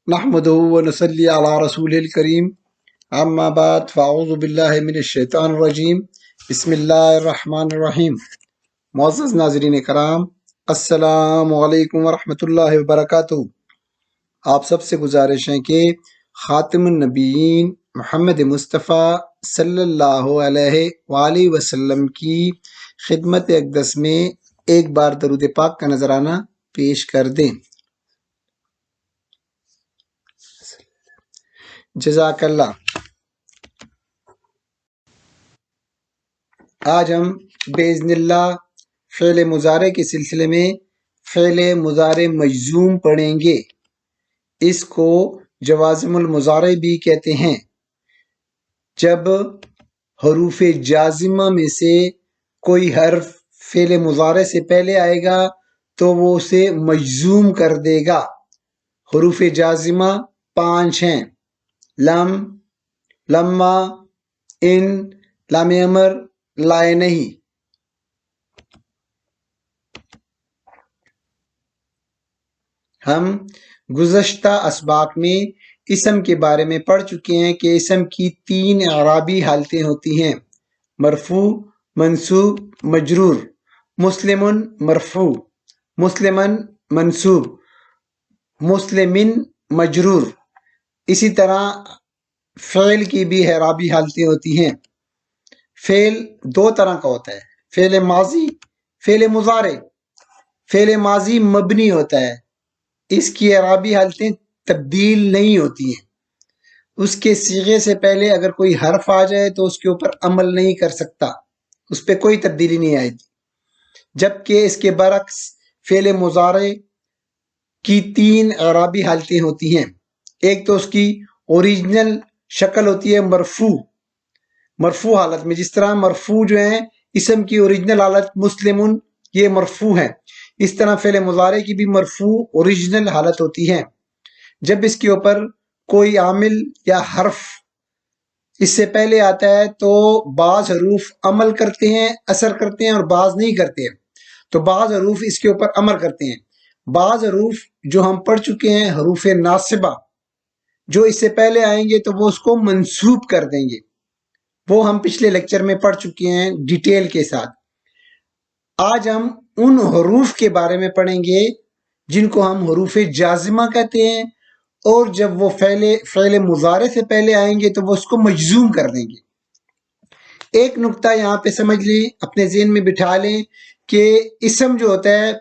نحمده ونصلي على رسول الكريم اما بعد فاعوذ باللہ من الشیطان الرجیم بسم اللہ الرحمن الرحیم۔ معزز ناظرین کرام، السلام علیکم ورحمۃ اللہ وبرکاتہ۔ آپ سب سے گزارش ہے کہ خاتم النبیین محمد مصطفیٰ صلی اللہ علیہ وآلہ وسلم کی خدمت اقدس میں ایک بار درود پاک کا نذرانہ پیش کر دیں۔ جزاک اللہ۔ آج ہم باذن اللہ فعل مضارع کے سلسلے میں فعل مضارع مجزوم پڑھیں گے۔ اس کو جوازم المضارع بھی کہتے ہیں۔ جب حروف جازمہ میں سے کوئی حرف فعل مضارع سے پہلے آئے گا تو وہ اسے مجزوم کر دے گا۔ حروف جازمہ 5 ہیں: لم، لما، ان، لام امر، لائے نہیں۔ ہم گزشتہ اسباق میں اسم کے بارے میں پڑھ چکے ہیں کہ اسم کی 3 اعرابی حالتیں ہوتی ہیں: مرفوع، منصوب، مجرور۔ مسلمن مرفوع، مسلمن منصوب، مسلمن مجرور۔ اسی طرح فعل کی بھی اعرابی حالتیں ہوتی ہیں۔ فعل 2 طرح کا ہوتا ہے: فعل ماضی، فعل مضارع۔ فعل ماضی مبنی ہوتا ہے، اس کی اعرابی حالتیں تبدیل نہیں ہوتی ہیں۔ اس کے صیغے سے پہلے اگر کوئی حرف آ جائے تو اس کے اوپر عمل نہیں کر سکتا، اس پہ کوئی تبدیلی نہیں آئے گی۔ جبکہ اس کے برعکس فعل مضارع کی 3 اعرابی حالتیں ہوتی ہیں۔ ایک تو اس کی اوریجنل شکل ہوتی ہے مرفوع، مرفوع حالت میں، جس طرح مرفوع جو ہیں اسم کی اوریجنل حالت مسلمن، یہ مرفوع ہے۔ اس طرح فعل مضارع کی بھی مرفوع اوریجنل حالت ہوتی ہے۔ جب اس کے اوپر کوئی عامل یا حرف اس سے پہلے آتا ہے تو بعض حروف عمل کرتے ہیں، اثر کرتے ہیں، اور بعض نہیں کرتے ہیں۔ تو بعض حروف اس کے اوپر عمل کرتے ہیں۔ بعض حروف جو ہم پڑھ چکے ہیں، حروف ناصبہ، جو اس سے پہلے آئیں گے تو وہ اس کو منصوب کر دیں گے۔ وہ ہم پچھلے لیکچر میں پڑھ چکے ہیں ڈیٹیل کے ساتھ۔ آج ہم ان حروف کے بارے میں پڑھیں گے جن کو ہم حروف جازمہ کہتے ہیں، اور جب وہ فعل مضارع سے پہلے آئیں گے تو وہ اس کو مجزوم کر دیں گے۔ ایک نقطہ یہاں پہ سمجھ لیں، اپنے ذہن میں بٹھا لیں کہ اسم جو ہوتا ہے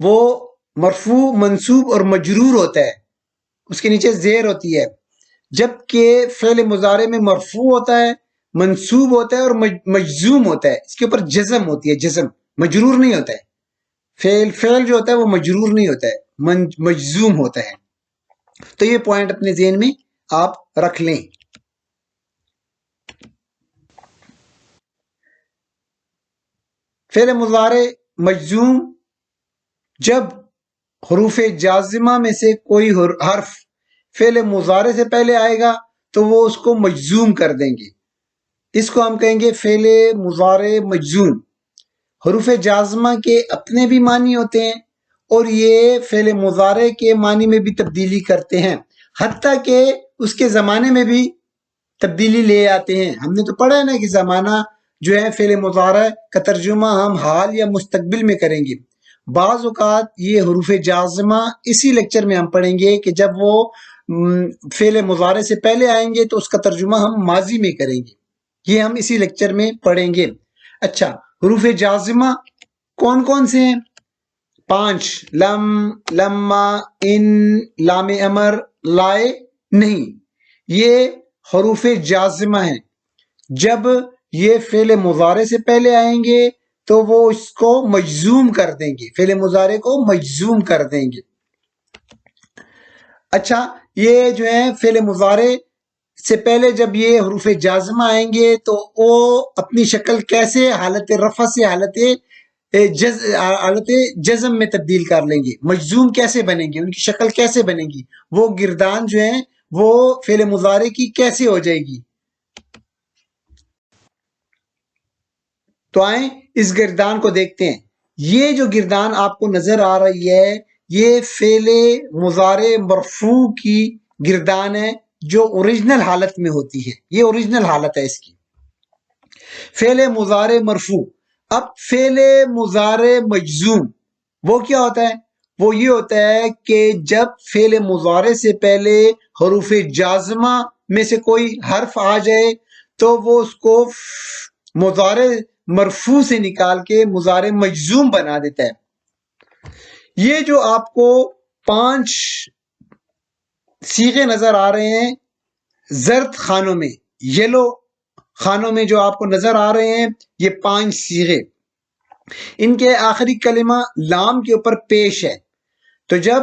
وہ مرفوع، منصوب اور مجرور ہوتا ہے، اس کے نیچے زیر ہوتی ہے۔ جبکہ فعل مضارع میں مرفوع ہوتا ہے، منصوب ہوتا ہے اور مجزوم ہوتا ہے، اس کے اوپر جزم ہوتی ہے، جزم، مجرور نہیں ہوتا ہے۔ فعل جو ہوتا ہے وہ مجرور نہیں ہوتا ہے، مجزوم ہوتا ہے۔ تو یہ پوائنٹ اپنے ذہن میں آپ رکھ لیں۔ فعل مضارع مجزوم، جب حروف جازمہ میں سے کوئی حرف فعل مضارع سے پہلے آئے گا تو وہ اس کو مجزوم کر دیں گے۔ اس کو ہم کہیں گے فعل مضارع مجزوم۔ حروف جازمہ کے اپنے بھی معنی ہوتے ہیں اور یہ فعل مضارع کے معنی میں بھی تبدیلی کرتے ہیں، حتیٰ کہ اس کے زمانے میں بھی تبدیلی لے آتے ہیں۔ ہم نے تو پڑھا ہے نا کہ زمانہ جو ہے فعل مضارع کا ترجمہ ہم حال یا مستقبل میں کریں گے۔ بعض اوقات یہ حروف جازمہ اسی لیکچر میں ہم پڑھیں گے کہ جب وہ فعل مضارع سے پہلے آئیں گے تو اس کا ترجمہ ہم ماضی میں کریں گے، یہ ہم اسی لیکچر میں پڑھیں گے۔ اچھا، حروف جازمہ کون کون سے ہیں؟ 5: لم، لما، ان، لام امر، لائے نہیں۔ یہ حروف جازمہ ہیں۔ جب یہ فعل مضارع سے پہلے آئیں گے تو وہ اس کو مجزوم کر دیں گے، فعل مضارع کو مجزوم کر دیں گے۔ اچھا، یہ جو ہے فعل مضارع سے پہلے جب یہ حروف جازمہ آئیں گے تو وہ اپنی شکل کیسے حالت رفع سے حالت جزم میں تبدیل کر لیں گے، مجزوم کیسے بنیں گے، ان کی شکل کیسے بنے گی، وہ گردان جو ہے وہ فعل مضارع کی کیسے ہو جائے گی۔ تو آئیں اس گردان کو دیکھتے ہیں۔ یہ جو گردان آپ کو نظر آ رہی ہے یہ فعل مضارع مرفوع کی گردان ہے جو اوریجنل حالت میں ہوتی ہے. یہ اوریجنل حالت ہے اس کی، فعل مضارع مرفوع. اب فعل مضارع مجزوم وہ کیا ہوتا ہے؟ وہ یہ ہوتا ہے کہ جب فعل مضارع سے پہلے حروف جازمہ میں سے کوئی حرف آ جائے تو وہ اس کو مضارع مرفوع سے نکال کے مضارع مجزوم بنا دیتا ہے. یہ جو آپ کو 5 صیغے نظر آ رہے ہیں زرد خانوں میں، یلو خانوں میں جو آپ کو نظر آ رہے ہیں، یہ 5 صیغے، ان کے آخری کلمہ لام کے اوپر پیش ہے. تو جب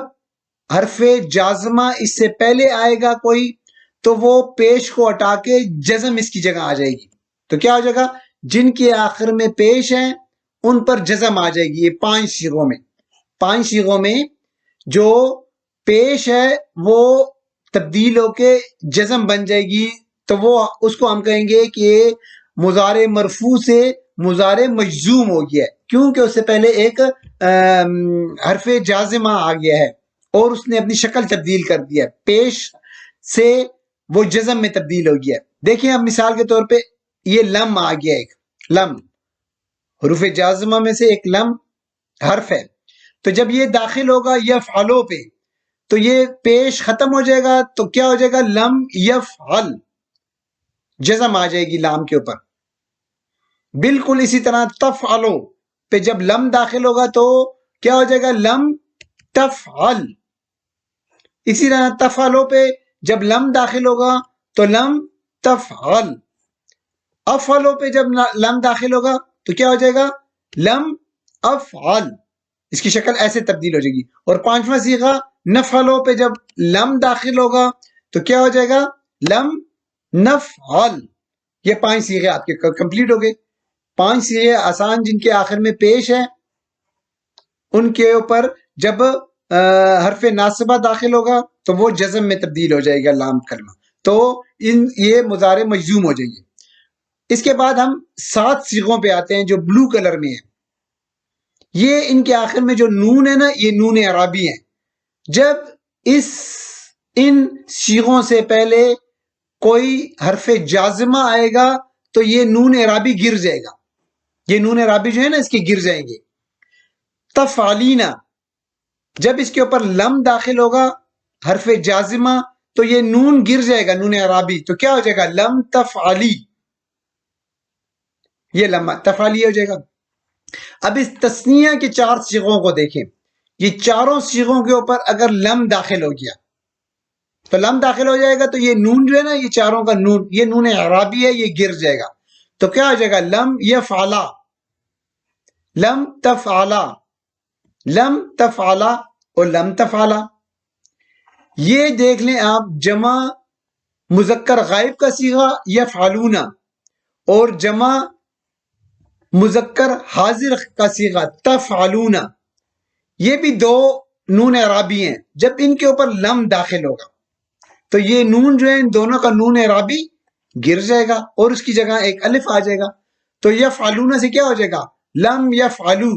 حرف جازمہ اس سے پہلے آئے گا کوئی تو وہ پیش کو ہٹا کے جزم اس کی جگہ آ جائے گی. تو کیا ہو جائے گا؟ جن کے آخر میں پیش ہیں ان پر جزم آ جائے گی. یہ 5 صیغوں میں، 5 صیغوں میں جو پیش ہے وہ تبدیل ہو کے جزم بن جائے گی. تو وہ اس کو ہم کہیں گے کہ مضارع مرفوع سے مضارع مجزوم ہو گیا ہے، کیونکہ اس سے پہلے ایک حرف جازمہ آ گیا ہے اور اس نے اپنی شکل تبدیل کر دیا ہے، پیش سے وہ جزم میں تبدیل ہو گیا ہے. دیکھیں اب مثال کے طور پہ یہ لم آ گیا، ایک لم حروف جازمہ میں سے ایک لم حرف ہے. تو جب یہ داخل ہوگا یفعلو پہ تو یہ پیش ختم ہو جائے گا، تو کیا ہو جائے گا؟ لم یفعل، جزم آ جائے گی لام کے اوپر. بالکل اسی طرح تفعلو پہ جب لم داخل ہوگا تو کیا ہو جائے گا؟ لم تفعل. اسی طرح تفعلو پہ جب لم داخل ہوگا تو لم تفعل. افعلو پہ جب لم داخل ہوگا تو کیا ہو جائے گا؟ لم افعل. اس کی شکل ایسے تبدیل ہو جائے گی. اور 5واں صیغہ نفعلو پہ جب لم داخل ہوگا تو کیا ہو جائے گا؟ لم نفعل. یہ 5 صیغے آپ کے کمپلیٹ ہو گئے. 5 صیغے آسان جن کے آخر میں پیش ہے، ان کے اوپر جب حرف ناصبہ داخل ہوگا تو وہ جزم میں تبدیل ہو جائے گا لام کلمہ، تو یہ مضارع مجزوم ہو جائیں گے. اس کے بعد ہم 7 صیغوں پہ آتے ہیں جو بلو کلر میں ہیں. یہ ان کے آخر میں جو نون ہے نا، یہ نون اعرابی ہیں. جب ان صیغوں سے پہلے کوئی حرف جازمہ آئے گا تو یہ نون اعرابی گر جائے گا. یہ نون اعرابی جو ہے نا اس کے گر جائیں گے. تفعلینا جب اس کے اوپر لم داخل ہوگا حرف جازمہ تو یہ نون گر جائے گا، نون اعرابی. تو کیا ہو جائے گا؟ لم تفعلی. یہ لمحہ تفعلی ہو جائے گا. اب اس تثنیہ کے 4 صیغوں کو دیکھیں. یہ چاروں صیغوں کے اوپر اگر لم داخل ہو گیا تو لم داخل ہو جائے گا تو یہ نون جو ہے نا، یہ چاروں کا نون، یہ نون اعرابی ہے، یہ گر جائے گا. تو کیا ہو جائے گا؟ لم یفعلا، لم تفعلا، لم تفعلا اور لم تفعلا. یہ دیکھ لیں آپ، جمع مذکر غائب کا صیغہ یفعلون اور جمع مذکر حاضر کا صیغہ تفعلون، یہ بھی 2 نون اعرابی ہیں. جب ان کے اوپر لم داخل ہوگا تو یہ نون جو ہے ان دونوں کا نون اعرابی گر جائے گا اور اس کی جگہ ایک الف آ جائے گا. تو یفعلون سے کیا ہو جائے گا؟ لم یفعلو.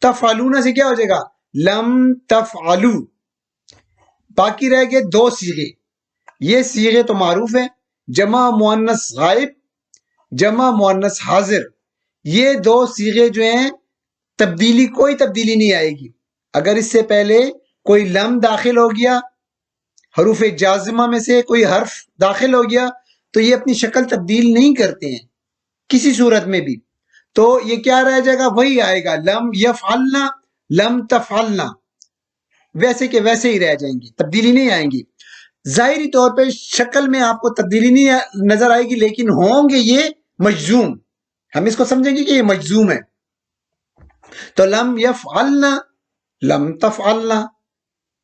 تفعلون سے کیا ہو جائے گا؟ لم تفعلو. باقی رہ گئے 2 صیغے. یہ صیغے تو معروف ہیں، جمع مؤنث غائب، جمع مؤنث حاضر. یہ 2 صیغے جو ہیں کوئی تبدیلی نہیں آئے گی. اگر اس سے پہلے کوئی لم داخل ہو گیا، حروف جازمہ میں سے کوئی حرف داخل ہو گیا، تو یہ اپنی شکل تبدیل نہیں کرتے ہیں کسی صورت میں بھی. تو یہ کیا رہ جائے گا؟ وہی آئے گا، لم یفعلنا، لم تفعلنا، ویسے کہ ویسے ہی رہ جائیں گی، تبدیلی نہیں آئیں گی. ظاہری طور پہ شکل میں آپ کو تبدیلی نہیں نظر آئے گی، لیکن ہوں گے یہ مجزوم. ہم اس کو سمجھیں گے کہ یہ مجزوم ہے. تو لم یفعلنا، لم تفعلنا،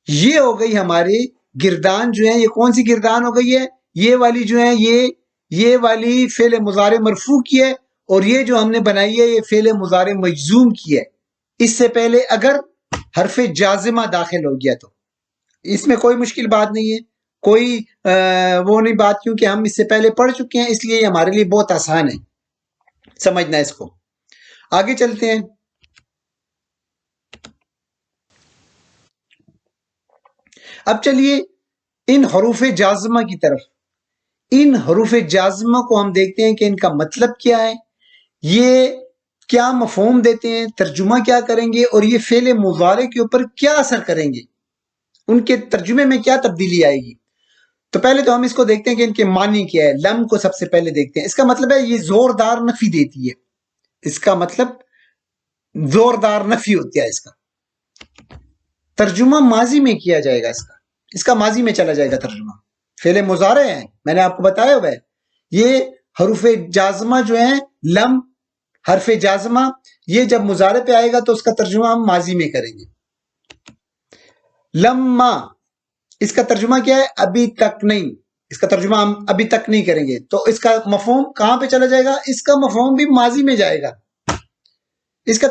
یہ ہو گئی ہماری گردان جو ہے. یہ کون سی گردان ہو گئی ہے؟ یہ والی جو ہے، یہ والی فعل مضارع مرفوع کی ہے، اور یہ جو ہم نے بنائی ہے یہ فعل مضارع مجزوم کی ہے. اس سے پہلے اگر حرف جازمہ داخل ہو گیا تو اس میں کوئی مشکل بات نہیں ہے، کوئی وہ نہیں بات، کیونکہ ہم اس سے پہلے پڑھ چکے ہیں، اس لیے یہ ہمارے لیے بہت آسان ہے سمجھنا اس کو. آگے چلتے ہیں. اب چلیے ان حروف جازمہ کی طرف. ان حروف جازمہ کو ہم دیکھتے ہیں کہ ان کا مطلب کیا ہے، یہ کیا مفہوم دیتے ہیں، ترجمہ کیا کریں گے، اور یہ فعل مضارع کے اوپر کیا اثر کریں گے، ان کے ترجمے میں کیا تبدیلی آئے گی. تو پہلے تو ہم اس کو دیکھتے ہیں کہ ان کے معنی کیا ہے. لم کو سب سے پہلے دیکھتے ہیں. اس کا مطلب ہے یہ زوردار نفی دیتی ہے. اس کا مطلب زوردار نفی ہوتی ہے. اس کا ترجمہ ماضی میں کیا جائے گا. اس کا ماضی میں چلا جائے گا ترجمہ. فعل مضارع ہیں، میں نے آپ کو بتایا ہوا ہے. یہ حروف جازمہ جو ہیں، لم حرف جازمہ، یہ جب مضارع پہ آئے گا تو اس کا ترجمہ ہم ماضی میں کریں گے. لما، اس کا ترجمہ کیا ہے؟ ابھی تک نہیں. اس کا ترجمہ ہم ابھی تک نہیں کریں گے. تو اس کا مفہوم کہاں پہ چلا جائے گا؟ اس کا مفہوم بھی ماضی میں جائے گا. اس کا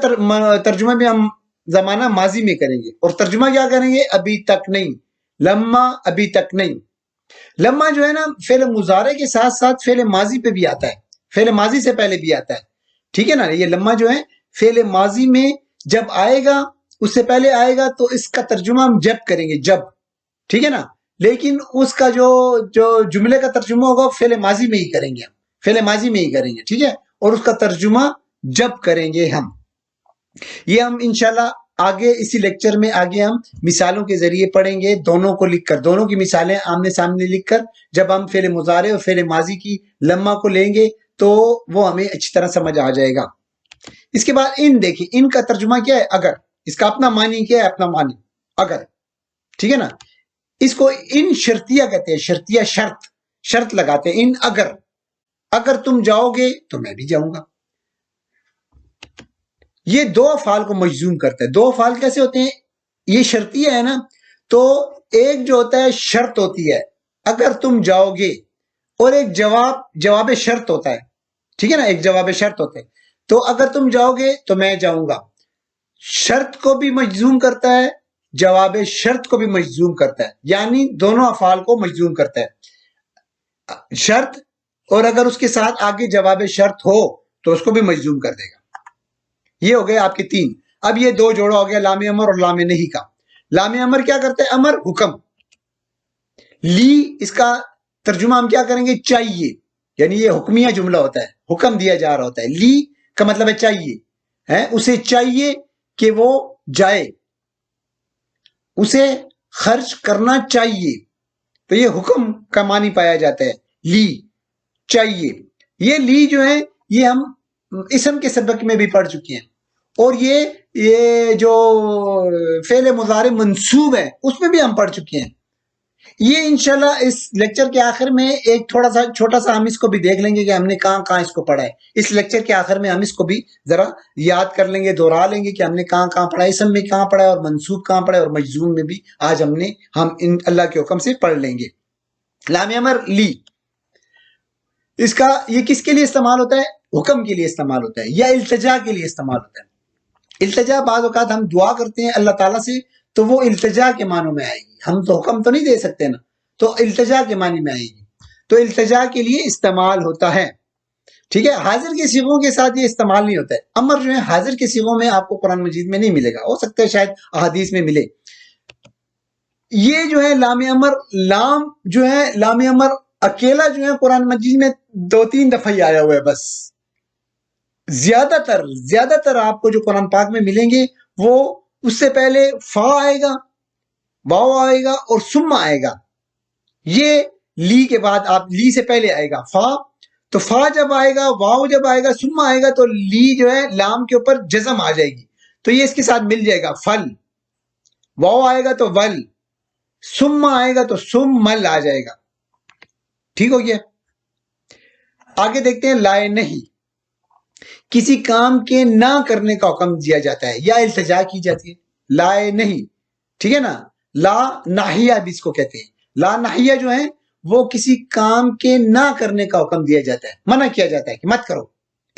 ترجمہ بھی ہم زمانہ ماضی میں کریں گے. اور ترجمہ کیا کریں گے؟ ابھی تک نہیں. لما ابھی تک نہیں. لما جو ہے نا، فعل مضارع کے ساتھ ساتھ فعل ماضی پہ بھی آتا ہے، فعل ماضی سے پہلے بھی آتا ہے. ٹھیک ہے نا. یہ لما جو ہے فعل ماضی میں جب آئے گا، اس سے پہلے آئے گا، تو اس کا ترجمہ ہم جب کریں گے، جب. ٹھیک ہے نا. لیکن اس کا جو جملے کا ترجمہ ہوگا فعل ماضی میں ہی کریں گے ہم، فعل ماضی میں ہی کریں گے. ٹھیک ہے. اور اس کا ترجمہ جب کریں گے ہم. یہ ہم انشاءاللہ آگے اسی لیکچر میں آگے ہم مثالوں کے ذریعے پڑھیں گے، دونوں کو لکھ کر، دونوں کی مثالیں آمنے سامنے لکھ کر. جب ہم فعل مضارع اور فعل ماضی کی لما کو لیں گے تو وہ ہمیں اچھی طرح سمجھ آ جائے گا. اس کے بعد ان دیکھیں، ان کا ترجمہ کیا ہے؟ اگر. اس کا اپنا معنی کیا ہے؟ اپنا معنی اگر. ٹھیک ہے نا. اس کو ان شرطیہ کہتے ہیں. شرطیہ، شرط لگاتے ہیں. ان اگر تم جاؤ گے تو میں بھی جاؤں گا. یہ دو افعال کو مجزوم کرتا ہے. دو افعال کیسے ہوتے ہیں؟ یہ شرطیہ ہے نا، تو ایک جو ہوتا ہے شرط ہوتی ہے اگر تم جاؤ گے، اور ایک جواب شرط ہوتا ہے. ٹھیک ہے نا. ایک جواب شرط ہوتا ہے. تو اگر تم جاؤ گے تو میں جاؤں گا، شرط کو بھی مجزوم کرتا ہے، جواب شرط کو بھی مجزوم کرتا ہے. یعنی دونوں افعال کو مجزوم کرتا ہے شرط، اور اگر اس کے ساتھ آگے جواب شرط ہو تو اس کو بھی مجزوم کر دے گا. یہ ہو گئے آپ کے تین. اب یہ دو جوڑا ہو گیا لام امر اور لام نہیں کا. لام امر کیا کرتا ہے؟ امر، حکم. لی، اس کا ترجمہ ہم کیا کریں گے؟ چاہیے. یعنی یہ حکمیہ جملہ ہوتا ہے، حکم دیا جا رہا ہوتا ہے. لی کا مطلب ہے چاہیے، اسے چاہیے کہ وہ جائے، اسے خرچ کرنا چاہیے. تو یہ حکم کا معنی پایا جاتا ہے. لی، چاہیے. یہ لی جو ہے یہ ہم اسم کے سبق میں بھی پڑھ چکے ہیں، اور یہ جو فعل مضارع منصوب ہے اس میں بھی ہم پڑھ چکے ہیں. یہ انشاءاللہ اس لیکچر کے آخر میں ایک تھوڑا سا چھوٹا سا ہم اس کو بھی دیکھ لیں گے کہ ہم نے کہاں اس کو پڑھا ہے. اس لیکچر کے آخر میں ہم اس کو بھی ذرا یاد کر لیں گے، دوہرا لیں گے کہ ہم نے کہاں پڑھا ہے، اسم میں کہاں پڑھا ہے، اور منصوب کہاں پڑھا ہے، اور مجزوم میں بھی آج ہم ان اللہ کے حکم سے پڑھ لیں گے. لام امر لی، اس کا یہ کس کے لیے استعمال ہوتا ہے؟ حکم کے لیے استعمال ہوتا ہے، یا التجا کے لیے استعمال ہوتا ہے. التجا بعض اوقات ہم دعا کرتے ہیں اللہ تعالیٰ سے تو وہ التجا کے معنوں میں آئے گی. ہم تو حکم تو نہیں دے سکتے نا، تو التجا کے معنی میں آئے گی. تو التجا کے لیے استعمال ہوتا ہے. ٹھیک ہے. حاضر کے صیغوں کے ساتھ یہ استعمال نہیں ہوتا ہے. امر جو ہے حاضر کے صیغوں میں آپ کو قرآن مجید میں نہیں ملے گا، ہو سکتا ہے شاید احادیث میں ملے. یہ جو ہے لام امر، لام جو ہے لام امر اکیلا جو ہے قرآن مجید میں 2-3 دفعہ ہی آیا ہوا ہے بس. زیادہ تر آپ کو جو قرآن پاک میں ملیں گے وہ اس سے پہلے فا آئے گا، واو آئے گا اور سم آئے گا. یہ لی کے بعد آپ لی سے پہلے آئے گا فا. تو فا جب آئے گا، واو جب آئے گا، سم آئے گا، تو لی جو ہے لام کے اوپر جزم آ جائے گی، تو یہ اس کے ساتھ مل جائے گا فل. واو آئے گا تو ول، سم آئے گا تو سم مل آ جائے گا. ٹھیک ہو گیا. آگے دیکھتے ہیں لائے نہیں. کسی کام کے نہ کرنے کا حکم دیا جاتا ہے یا التجا کی جاتی ہے. لائے نہیں. ٹھیک ہے نا. لا ناہیہ بھی اس کو کہتے ہیں. لا ناہیہ جو ہے وہ کسی کام کے نہ کرنے کا حکم دیا جاتا ہے، منع کیا جاتا ہے کہ مت کرو.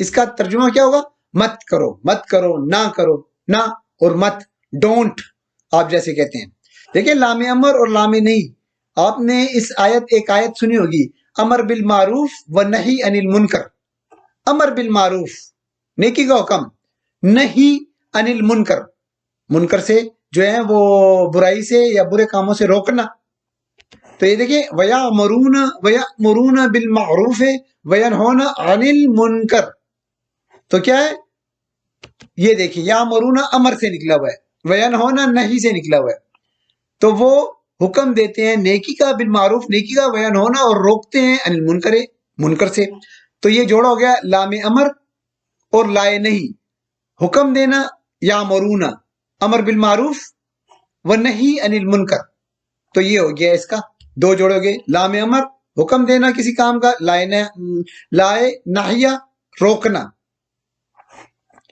اس کا ترجمہ کیا ہوگا؟ مت کرو، مت کرو، نہ کرو. نہ اور مت، ڈونٹ آپ جیسے کہتے ہیں. دیکھیں لام امر اور لام نہیں. آپ نے ایک آیت سنی ہوگی، امر بالمعروف و نہی عن المنکر. امر بالمعروف نیکی کا حکم، نہیں عن المنکر منکر سے جو ہیں وہ برائی سے یا برے کاموں سے روکنا. تو یہ دیکھیں وَيَأْمُرُونَ بِالْمَعْرُوفِ وَيَنْهُونَ عَنِ الْمُنْكَرِ. تو کیا ہے یہ دیکھیں یامرون امر سے نکلا ہوا ہے, وینہونا نہی سے نکلا ہوا ہے. تو وہ حکم دیتے ہیں نیکی کا, بالمعروف نیکی کا, وینہونا اور روکتے ہیں عن المنکر منکر سے. تو یہ جوڑا ہو گیا لام امر اور لائے نہیں. حکم دینا یامرون امر بالمعروف و نہی عن المنکر, تو یہ ہو گیا اس کا دو جوڑو گے. لام امر حکم دینا کسی کام کا, لائے ناہیہ روکنا.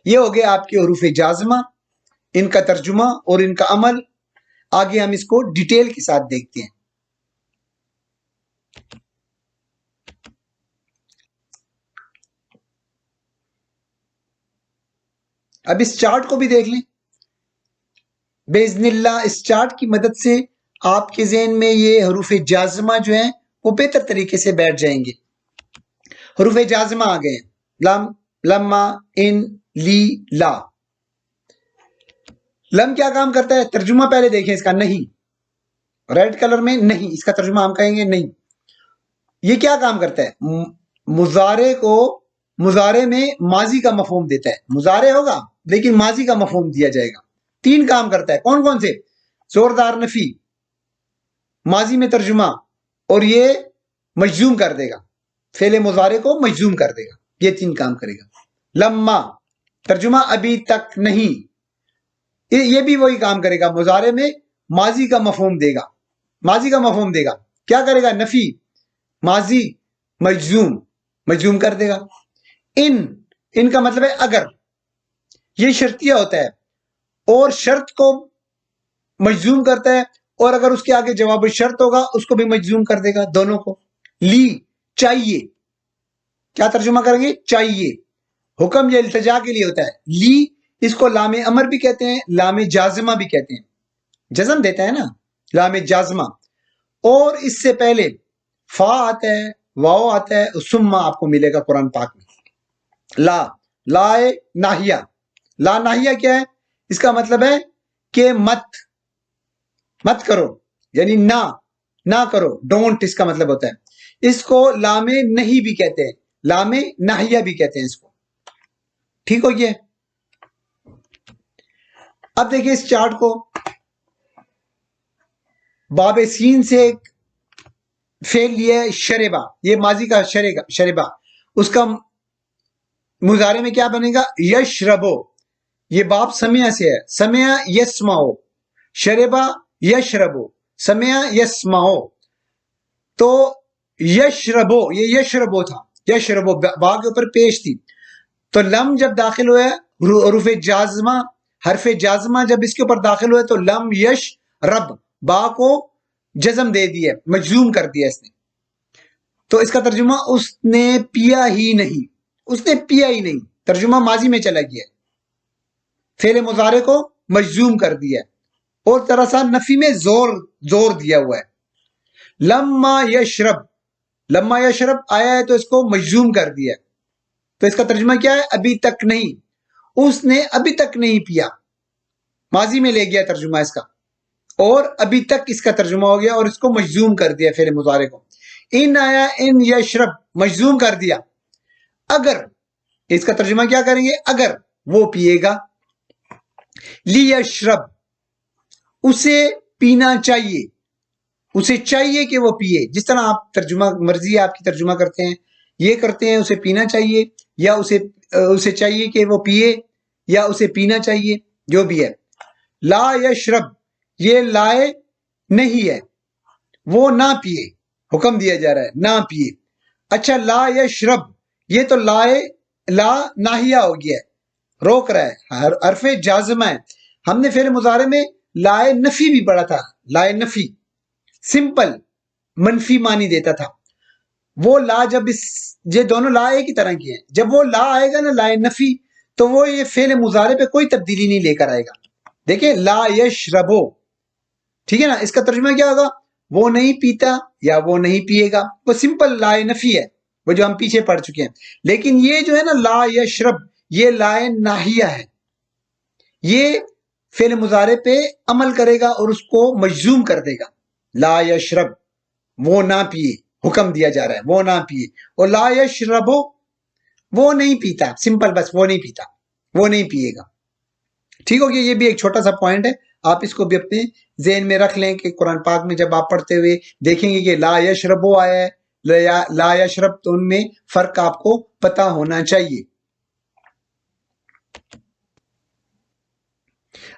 یہ ہو گیا آپ کے حروف جازمہ, ان کا ترجمہ اور ان کا عمل. آگے ہم اس کو ڈیٹیل کے ساتھ دیکھتے ہیں. اب اس چارٹ کو بھی دیکھ لیں باذن اللہ. اس چارٹ کی مدد سے آپ کے ذہن میں یہ حروف جازمہ جو ہیں وہ بہتر طریقے سے بیٹھ جائیں گے. حروف جازمہ آ گئے, لم, لما, ان, لی, لا. لم کیا کام کرتا ہے؟ ترجمہ پہلے دیکھیں اس کا, نہیں, ریڈ کلر میں نہیں, اس کا ترجمہ ہم کہیں گے نہیں. یہ کیا کام کرتا ہے؟ مضارع میں ماضی کا مفہوم دیتا ہے. مضارع ہوگا لیکن ماضی کا مفہوم دیا جائے گا. تین کام کرتا ہے, کون کون سے؟ زوردار نفی, ماضی میں ترجمہ, اور یہ مجزوم کر دے گا, فعل مضارع کو مجزوم کر دے گا. یہ تین کام کرے گا. لما ترجمہ ابھی تک نہیں, یہ بھی وہی کام کرے گا, مضارع میں ماضی کا مفہوم دے گا. ماضی کا مفہوم دے گا, کیا کرے گا؟ نفی, ماضی مجزوم کر دے گا. ان کا مطلب ہے اگر, یہ شرطیہ ہوتا ہے اور شرط کو مجزوم کرتا ہے, اور اگر اس کے آگے جواب شرط ہوگا اس کو بھی مجزوم کر دے گا, دونوں کو. لی چاہیے, کیا ترجمہ کریں گے؟ چاہیے. حکم یہ التجا کے لیے ہوتا ہے. لی اس کو لام امر بھی کہتے ہیں, لام جازمہ بھی کہتے ہیں, جزم دیتا ہے نا, لام جازمہ. اور اس سے پہلے فا آتا ہے, واو آتا ہے, ثم آپ کو ملے گا قرآن پاک میں. لائے ناہیہ, لا ناہیہ کیا ہے؟ اس کا مطلب ہے کہ مت کرو, یعنی نہ کرو, ڈونٹ اس کا مطلب ہوتا ہے. اس کو لام نہیں بھی کہتے ہیں, لام ناہیہ بھی کہتے ہیں اس کو. ٹھیک ہو گیا؟ اب دیکھیں اس چارٹ کو, باب سین سے ایک فعل لیا ہے شربا, یہ ماضی کا شربا, اس کا مضارع میں کیا بنے گا؟ یشربو. یہ باب سمع سے ہے, سمع یسمعو, شربا یشربو, سمع یسمعو. تو یشربو, یہ یشربو تھا, یشربو با کے اوپر پیش تھی. تو لم جب داخل ہوا ہے, حروف جازمہ, حرف جازمہ جب اس کے اوپر داخل ہوئے تو لم یش رب, با کو جزم دے دیا, مجزوم کر دیا اس نے. تو اس کا ترجمہ اس نے پیا ہی نہیں, اس نے پیا ہی نہیں, ترجمہ ماضی میں چلا گیا, فعل مضارع کو مجزوم کر دیا, اور ذرا سا نفی میں زور دیا ہوا ہے. لما یشرب آیا ہے تو اس کو مجزوم کر دیا. تو اس کا ترجمہ کیا ہے؟ ابھی تک نہیں, اس نے ابھی تک نہیں پیا, ماضی میں لے گیا ترجمہ اس کا, اور ابھی تک اس کا ترجمہ ہو گیا اور اس کو مجزوم کر دیا فعل مضارع کو. ان آیا, ان یشرب مجزوم کر دیا. اگر, اس کا ترجمہ کیا کریں گے؟ اگر وہ پیے گا. لی یشرب اسے پینا چاہیے, اسے چاہیے کہ وہ پیے. جس طرح آپ ترجمہ مرضی آپ کی ترجمہ کرتے ہیں, یہ کرتے ہیں اسے پینا چاہیے, یا اسے چاہیے کہ وہ پیے, یا اسے پینا چاہیے, جو بھی ہے. لا یشرب یہ لائے نہیں ہے, وہ نہ پیے, حکم دیا جا رہا ہے نہ پیے. اچھا لا یشرب یہ تو لا ناہیہ ہو گیا ہے, روک رہا ہے, حرف جازمہ ہے. ہم نے فعل مضارع میں لائے نفی بھی پڑھا تھا, لائے نفی سمپل منفی معنی دیتا تھا. وہ لا جب یہ دونوں لا ایک ہی طرح کی ہیں, جب وہ لا آئے گا نا لائے نفی, تو وہ یہ فعل مضارع پہ کوئی تبدیلی نہیں لے کر آئے گا. دیکھیں لا یشربو, ٹھیک ہے نا, اس کا ترجمہ کیا ہوگا؟ وہ نہیں پیتا یا وہ نہیں پیے گا. وہ سمپل لائے نفی ہے, وہ جو ہم پیچھے پڑھ چکے ہیں. لیکن یہ جو ہے نا لا یشرب, یہ لائے ناہیہ ہے, یہ فعل مضارع پہ عمل کرے گا اور اس کو مجزوم کر دے گا. لا یشرب، وہ نہ پیے، حکم دیا جا رہا ہے وہ نہ پیے. اور لا یشرب، وہ نہیں پیتا، سمپل، بس وہ نہیں پیتا، وہ نہیں پیے گا. ٹھیک ہو گیا. یہ بھی ایک چھوٹا سا پوائنٹ ہے، آپ اس کو بھی اپنے ذہن میں رکھ لیں کہ قرآن پاک میں جب آپ پڑھتے ہوئے دیکھیں گے کہ لا یشربو آیا ہے، لا یشرب، تو ان میں فرق آپ کو پتا ہونا چاہیے.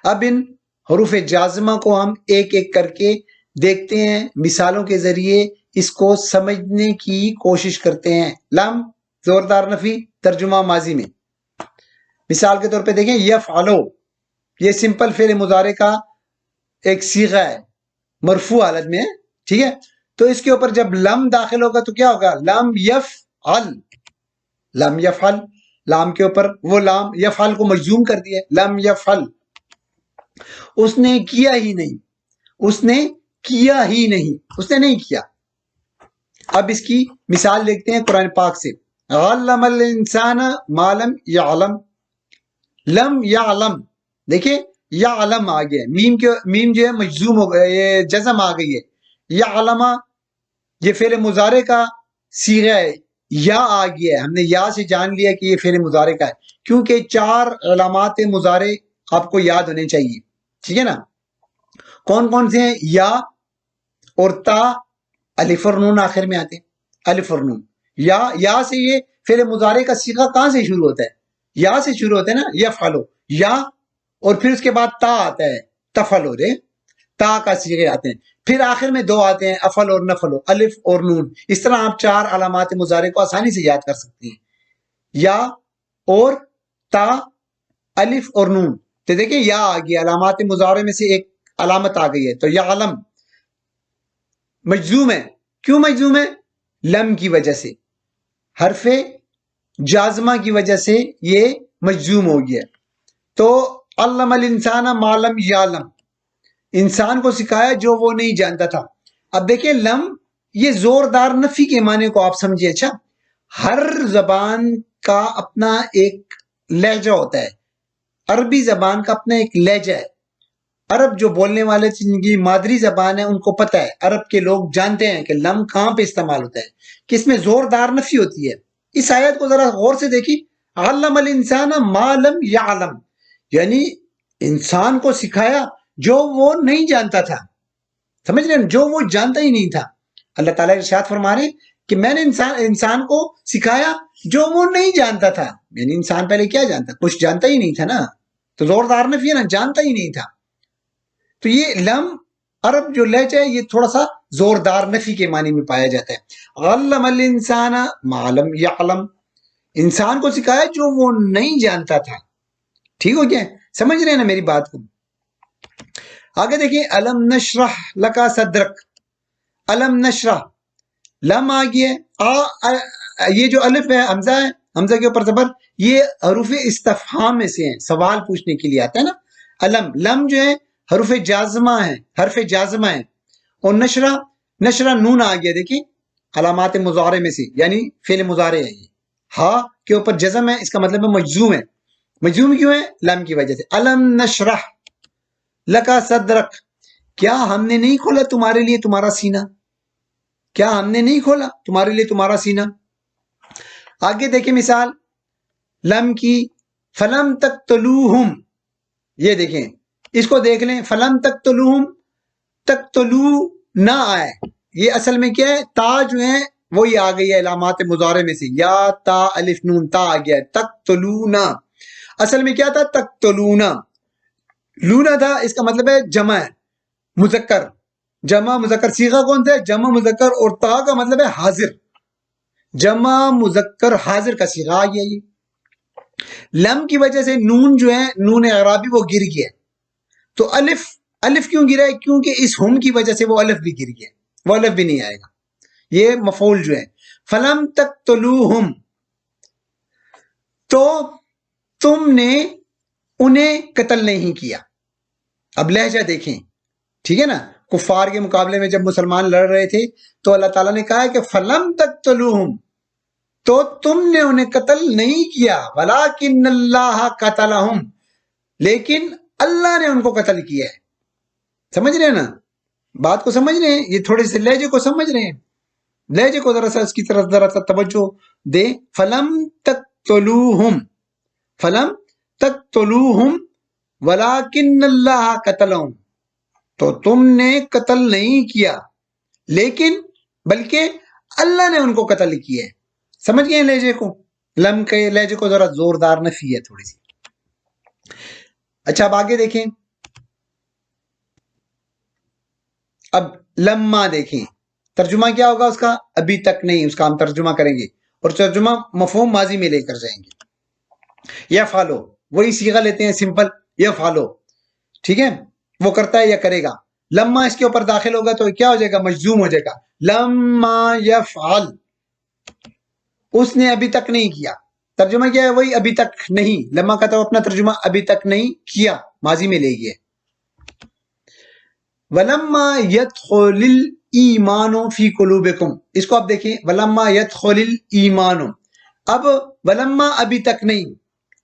اب ان حروف جازمہ کو ہم ایک ایک کر کے دیکھتے ہیں، مثالوں کے ذریعے اس کو سمجھنے کی کوشش کرتے ہیں. لم زوردار نفی، ترجمہ ماضی میں. مثال کے طور پہ دیکھیں یفعلو، یہ سمپل فعل مضارع کا ایک صیغہ ہے، مرفوع حالت میں ہے. ٹھیک ہے، تو اس کے اوپر جب لم داخل ہوگا تو کیا ہوگا؟ لم یفعل، لم یفعل، لام کے اوپر وہ لام یفعل کو مجزوم کر دیا، لم یفعل، اس نے کیا ہی نہیں، اس نے کیا ہی نہیں، اس نے نہیں کیا. اب اس کی مثال دیکھتے ہیں قرآن پاک سے. علم الانسان ما لم یعلم، لم یعلم، دیکھیں یعلم آ گیا، میم جو ہے مجزوم ہو گیا، یہ جزم آ گئی ہے. یعلم یہ فعل مضارع کا صیغہ ہے، یا آ گیا ہے، ہم نے یا سے جان لیا کہ یہ فعل مضارع کا ہے، کیونکہ 4 علامات مضارع آپ کو یاد ہونے چاہیے. ٹھیک ہے نا؟ کون کون سے ہیں؟ یا اور تا، الف اور نون آخر میں آتے ہیں، الف اور نون. یا سے یہ فعل مضارع کا صیغہ کہاں سے شروع ہوتا ہے؟ یا سے شروع ہوتا ہے نا، یفعلو، یا، اور پھر اس کے بعد تا آتا ہے، تفعلو، تا کا صیغے آتے ہیں، پھر آخر میں 2 آتے ہیں، افعل اور نفعل، الف اور نون. اس طرح آپ 4 علامات مضارع کو آسانی سے یاد کر سکتے ہیں، یا اور تا، الف اور نون. تو دیکھیں یا آ گیا، علامات مضارع میں سے ایک علامت آ گئی ہے. تو یعلم مجزوم ہے، کیوں مجزوم ہے؟ لم کی وجہ سے، حرف جازمہ کی وجہ سے یہ مجزوم ہو گیا. تو علم الانسان ما لم یعلم، انسان کو سکھایا جو وہ نہیں جانتا تھا. اب دیکھیں لم، یہ زوردار نفی کے معنی کو آپ سمجھے. اچھا، ہر زبان کا اپنا ایک لہجہ ہوتا ہے، عربی زبان کا اپنا ایک لہجہ ہے. عرب جو بولنے والے جن کی مادری زبان ہے ان کو پتہ ہے، عرب کے لوگ جانتے ہیں کہ لم کہاں پہ استعمال ہوتا ہے، کہ اس میں زوردار نفی ہوتی ہے. اس آیت کو ذرا غور سے دیکھیں، علم الانسان ما لم یعلم، یعنی انسان کو سکھایا جو وہ نہیں جانتا تھا. سمجھ رہے ہیں؟ جو وہ جانتا ہی نہیں تھا. اللہ تعالیٰ ارشاد فرما رہے کہ میں نے انسان کو سکھایا جو وہ نہیں جانتا تھا. یعنی انسان پہلے کیا جانتا؟ کچھ جانتا ہی نہیں تھا نا. تو زوردار نفی ہے نا، جانتا ہی نہیں تھا. تو یہ لم عرب جو لہجہ ہے یہ تھوڑا سا زوردار نفی کے معنی میں پایا جاتا ہے. علم الانسان ما لم یعلم، انسان کو سکھایا جو وہ نہیں جانتا تھا. ٹھیک ہو گیا؟ سمجھ رہے ہیں نا میری بات کو؟ آگے دیکھیں، الم نشرح لکا صدرک، الم نشرح، لم آ گیا، یہ جو الف ہے حمزہ ہے، حمزہ کے اوپر زبر، یہ حروف استفہام میں سے ہیں، سوال پوچھنے کے لیے آتا ہے نا. الم، لم جو ہے حروف جازمہ ہیں، حرف جازمہ ہیں. اور نشرہ، نشرہ نون آ گیا، دیکھیں علامات مضارع میں سے، یعنی فعل مضارع ہے. یہ ہا کے اوپر جزم ہے، اس کا مطلب ہے مجزوم ہے. مجزوم کیوں ہے؟ لم کی وجہ سے. الم نشرح لکا صدرک، کیا ہم نے نہیں کھولا تمہارے لیے تمہارا سینہ؟ کیا ہم نے نہیں کھولا تمہارے لیے تمہارا سینہ؟ آگے دیکھیں مثال لم کی، فلم تقتلوہم، یہ دیکھیں اس کو دیکھ لیں، فلم تقتلوہم، تقتلو نہ آئے، یہ اصل میں کیا ہے؟ تا جو ہے وہی آ گئی ہے علامات مضارع میں سے، یا تا الف نون، تا آ گیا ہے. تقتلونا اصل میں کیا تھا؟ تقتلونا، لونا تھا، اس کا مطلب ہے جمع ہے، مذکر، جمع مذکر. صیغہ کون سا ہے؟ جمع مذکر. اور تا کا مطلب ہے حاضر، جمع مذکر حاضر کا صیغہ آ گیا. یہ لم کی وجہ سے نون جو ہے، نون اعرابی، وہ گر گیا. تو الف کیوں گرا ہے؟ کیونکہ اس ہم کی وجہ سے وہ الف بھی گر گیا، وہ الف بھی نہیں آئے گا. یہ مفعول جو ہے فلم تقتلوہم، تو تم نے انہیں قتل نہیں کیا. اب لہجہ دیکھیں، ٹھیک ہے نا؟ کفار کے مقابلے میں جب مسلمان لڑ رہے تھے تو اللہ تعالیٰ نے کہا کہ فلم تقتلوہم، تو تم نے انہیں قتل نہیں کیا، ولیکن اللہ قتلہم، لیکن اللہ نے ان کو قتل کیا ہے. سمجھ رہے ہیں نا بات کو؟ سمجھ رہے ہیں؟ یہ تھوڑے سے لہجے کو سمجھ رہے ہیں؟ لہجے کو ذرا سا اس کی طرف ذرا سا توجہ دے. فلم تقتلوہم، فلم تقتلوہم ولکن اللہ قتلہم، تو تم نے قتل نہیں کیا لیکن بلکہ اللہ نے ان کو قتل کیا ہے. سمجھ گئے لہجے کو؟ لم کے لہجے کو ذرا زوردار نفی ہے تھوڑی سی. اچھا اب آگے دیکھیں. اب لما دیکھیں ترجمہ کیا ہوگا اس کا؟ ابھی تک نہیں، اس کا ہم ترجمہ کریں گے اور ترجمہ مفہوم ماضی میں لے کر جائیں گے. یا فالو، وہی صیغہ لیتے ہیں سمپل، یا فالو، ٹھیک ہے، وہ کرتا ہے یا کرے گا. لما اس کے اوپر داخل ہوگا تو کیا ہو جائے گا؟ مجزوم ہو جائے گا. لما یفعل، اس نے ابھی تک نہیں کیا. ترجمہ کیا ہے؟ وہی ابھی تک نہیں. لما کا تو اپنا ترجمہ ابھی تک نہیں کیا ماضی میں لے گئے. ولما يدخل الایمان فی قلوبکم، اس کو آپ دیکھیں. ولما يدخل الایمان، اب ولما ابھی تک نہیں،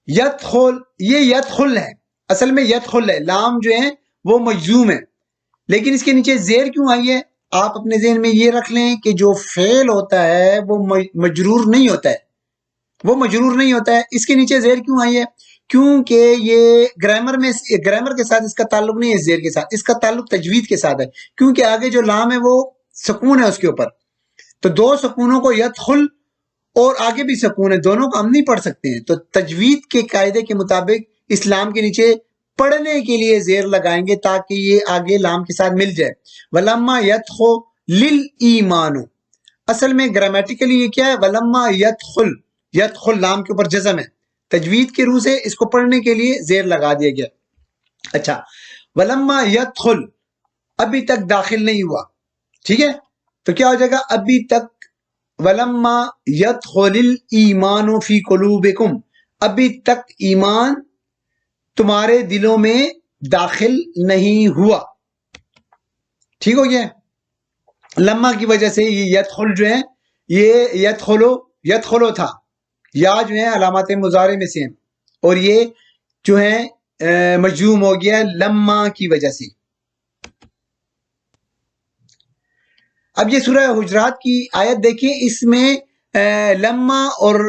یدخل، یہ یدخل ہے، اصل میں یدخل ہے، لام جو ہے وہ مجزوم ہے، لیکن اس کے نیچے زیر کیوں آئی ہے؟ آپ اپنے ذہن میں یہ رکھ لیں کہ جو فعل ہوتا ہے وہ مجرور نہیں ہوتا ہے، وہ مجرور نہیں ہوتا ہے. اس کے نیچے زیر کیوں آئی ہے؟ کیونکہ یہ گرامر کے ساتھ اس کا تعلق نہیں ہے، زیر کے ساتھ اس کا تعلق تجوید کے ساتھ ہے، کیونکہ آگے جو لام ہے وہ سکون ہے اس کے اوپر. تو دو سکونوں کو یدخل اور آگے بھی سکون ہے، دونوں کو ہم نہیں پڑھ سکتے ہیں. تو تجوید کے قاعدے کے مطابق اس لام کے نیچے پڑھنے کے لیے زیر لگائیں گے تاکہ یہ آگے لام کے ساتھ مل جائے. ولما يدخل للایمان، اصل میں گرامیٹیکلی یہ کیا ہے؟ ولما يدخل، یدخل لام کے اوپر جزم ہے، تجوید کے روح سے اس کو پڑھنے کے لیے زیر لگا دیا گیا. اچھا، ولما يدخل، ابھی تک داخل نہیں ہوا، ٹھیک ہے، تو کیا ہو جائے گا؟ ابھی تک. ولما يدخل الایمان فی قلوبکم، ابھی تک ایمان تمہارے دلوں میں داخل نہیں ہوا. ٹھیک ہو گیا؟ لما کی وجہ سے یہ یدخل جو ہے، یہ یدخلو تھا، یا جو ہے علامات مضارع میں سے ہیں، اور یہ جو ہے مجزوم ہو گیا لما کی وجہ سے. اب یہ سورہ حجرات کی آیت دیکھیں، اس میں لما اور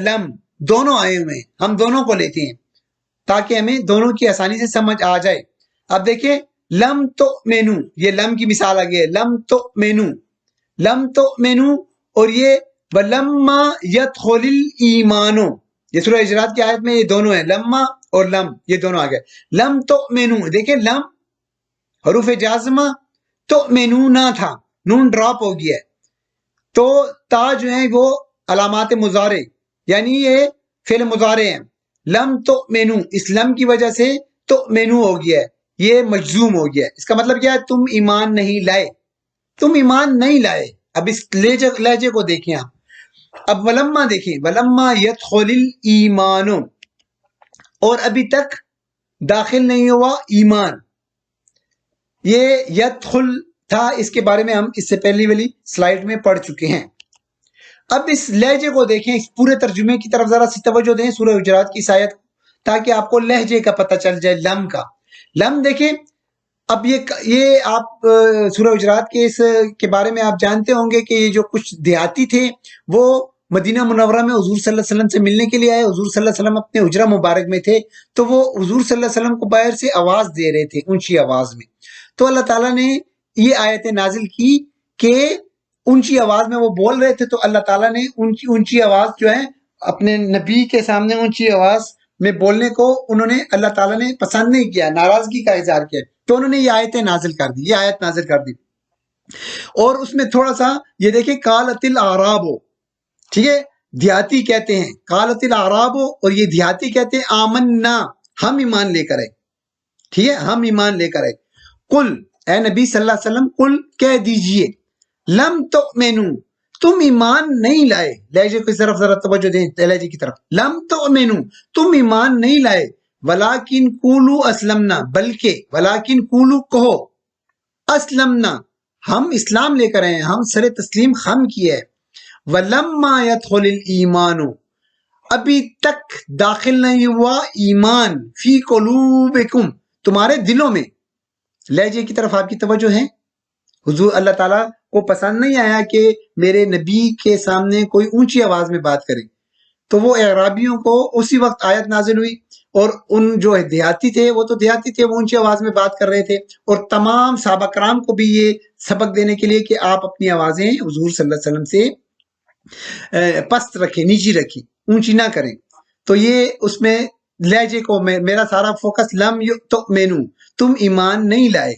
لم دونوں آئے ہوئے ہیں. ہم دونوں کو لیتے ہیں تاکہ ہمیں دونوں کی آسانی سے سمجھ آ جائے. اب دیکھیں لم تؤمنو، یہ لم کی مثال آ گئی ہے. لم تؤمنو، لم تؤمنو، اور یہ ولما يدخل الایمان، یہ سورہ حجرات کی آیت میں یہ دونوں ہیں، لما اور لم، یہ دونوں آ گئے. لم تؤمنو، دیکھیں لم حروف جازمہ، تؤمنو نہ تھا، نون ڈراپ ہو گیا ہے، تو تا جو ہے وہ علامات مضارع، یعنی یہ فعل مضارع ہیں. لم تؤمنو، اس لم کی وجہ سے تؤمنو ہو گیا ہے، یہ مجزوم ہو گیا ہے. اس کا مطلب کیا ہے؟ تم ایمان نہیں لائے، تم ایمان نہیں لائے. اب اس لہجے کو دیکھیں آپ. اب ولما دیکھیں، ولما يدخل الایمان، اور ابھی تک داخل نہیں ہوا ایمان. یہ یدخل تھا، اس کے بارے میں ہم اس سے پہلی والی سلائیڈ میں پڑھ چکے ہیں. اب اس لہجے کو دیکھیں، اس پورے ترجمے کی طرف ذرا سی توجہ دیں سورہ حجرات کی اس آیت، تاکہ آپ کو لہجے کا پتہ چل جائے. لم کا لم دیکھیں. اب یہ آپ سورہ حجرات کے اس کے بارے میں آپ جانتے ہوں گے کہ یہ جو کچھ دیہاتی تھے وہ مدینہ منورہ میں حضور صلی اللہ علیہ وسلم سے ملنے کے لیے آئے. حضور صلی اللہ علیہ وسلم اپنے حجرہ مبارک میں تھے، تو وہ حضور صلی اللہ علیہ وسلم کو باہر سے آواز دے رہے تھے اونچی آواز میں. تو اللہ تعالیٰ نے یہ آیتیں نازل کی کہ اونچی آواز میں وہ بول رہے تھے، تو اللہ تعالیٰ نے اونچی آواز جو ہے اپنے نبی کے سامنے اونچی آواز میں بولنے کو انہوں نے، اللہ تعالیٰ نے پسند نہیں کیا، ناراضگی کا اظہار کیا، تو انہوں نے یہ آیتیں نازل کر دی، یہ آیت نازل کر دی. اور اس میں تھوڑا سا یہ دیکھیں، قالت الاعراب، ٹھیک ہے، دیہاتی کہتے ہیں قالت الاعراب، اور یہ دیہاتی کہتے ہیں آمنا، ہم ایمان لے کر آئے، ٹھیک ہے، ہم ایمان لے کر آئے. قل، اے نبی صلی اللہ علیہ وسلم، قل کہہ دیجئے، لم تؤمنو، تم ایمان نہیں لائے. لہجے کی طرف ذرا توجہ دیں، لہجے کی طرف. لم تؤمنو، تم ایمان نہیں لائے. ولیکن قولو اسلمنا، بلکہ ولیکن قولو کہو، اسلمنا، ہم اسلام لے کر آئے، ہم سر تسلیم خم کیے. ولما يدخل الایمان، ابھی تک داخل نہیں ہوا ایمان، فی قلوبکم، تمہارے دلوں میں لہجے کی طرف آپ کی توجہ ہے. حضور اللہ تعالیٰ کو پسند نہیں آیا کہ میرے نبی کے سامنے کوئی اونچی آواز میں بات کرے، تو وہ اعرابیوں کو اسی وقت آیت نازل ہوئی، اور ان جو دیہاتی تھے وہ تو دیہاتی تھے، وہ اونچی آواز میں بات کر رہے تھے، اور تمام صحابہ کرام کو بھی یہ سبق دینے کے لیے کہ آپ اپنی آوازیں حضور صلی اللہ علیہ وسلم سے پست رکھیں، نیچی رکھیں، اونچی نہ کریں. تو یہ اس میں لہجے کو میرا سارا فوکس لم تؤمنو، تم ایمان نہیں لائے.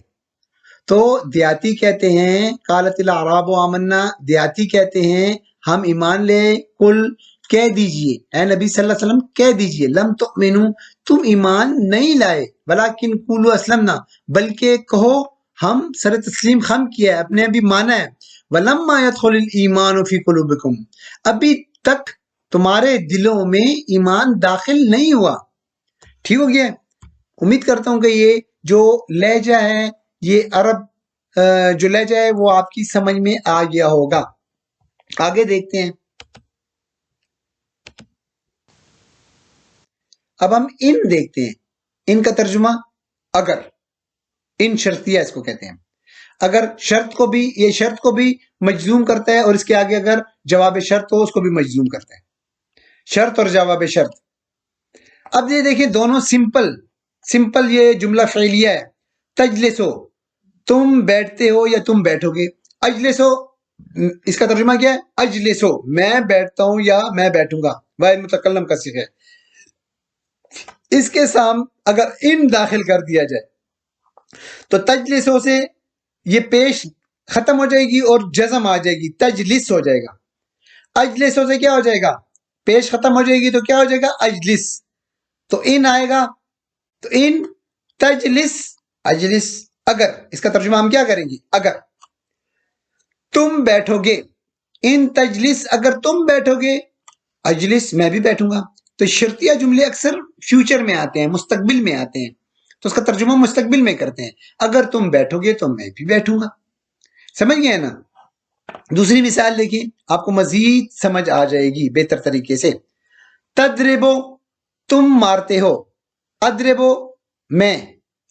تو دیاتی کہتے ہیں قالت الاعراب آمنا، دیاتی کہتے ہیں ہم ایمان لے. کل کہہ دیجئے اے نبی صلی اللہ علیہ وسلم، کہہ دیجئے لم تؤمنو، تم ایمان نہیں لائے، ولیکن قولوا اسلمنا، بلکہ کہو ہم سر تسلیم خم کیا ہے، اپنے ابھی مانا ہے. ولما يدخل الایمان فی قلوبکم، ابھی تک تمہارے دلوں میں ایمان داخل نہیں ہوا. ٹھیک ہو گیا؟ امید کرتا ہوں کہ یہ جو لہجہ ہے، یہ عرب جو لہجہ ہے وہ آپ کی سمجھ میں آ گیا ہوگا. آگے دیکھتے ہیں. اب ہم ان دیکھتے ہیں. ان کا ترجمہ اگر، ان شرطیہ اس کو کہتے ہیں. اگر شرط کو بھی، یہ شرط کو بھی مجزوم کرتا ہے، اور اس کے آگے اگر جواب شرط ہو اس کو بھی مجزوم کرتا ہے. شرط اور جواب شرط. اب یہ دیکھیں دونوں سمپل یہ جملہ فعلیہ ہے. تجلسو، تم بیٹھتے ہو یا تم بیٹھو گے. اجلسو، اس کا ترجمہ کیا ہے؟ اجلسو، میں بیٹھتا ہوں یا میں بیٹھوں گا. واحد متکلم کا صیغہ ہے. اس کے سام اگر ان داخل کر دیا جائے تو تجلسو سے یہ پیش ختم ہو جائے گی اور جزم آ جائے گی، تجلس ہو جائے گا. اجلسو سے کیا ہو جائے گا؟ پیش ختم ہو جائے گی تو کیا ہو جائے گا؟ اجلس. تو ان آئے گا، تو ان تجلس اجلس. اگر، اس کا ترجمہ ہم کیا کریں گے؟ اگر تم بیٹھو گے. ان تجلس، اگر تم بیٹھو گے، اجلس، میں بھی بیٹھوں گا. تو شرطیہ جملے اکثر فیوچر میں آتے ہیں، مستقبل میں آتے ہیں، تو اس کا ترجمہ مستقبل میں کرتے ہیں. اگر تم بیٹھو گے تو میں بھی بیٹھوں گا. سمجھ گئے نا؟ دوسری مثال دیکھیں، آپ کو مزید سمجھ آ جائے گی بہتر طریقے سے. تدربو، تم مارتے ہو. ادربو، میں.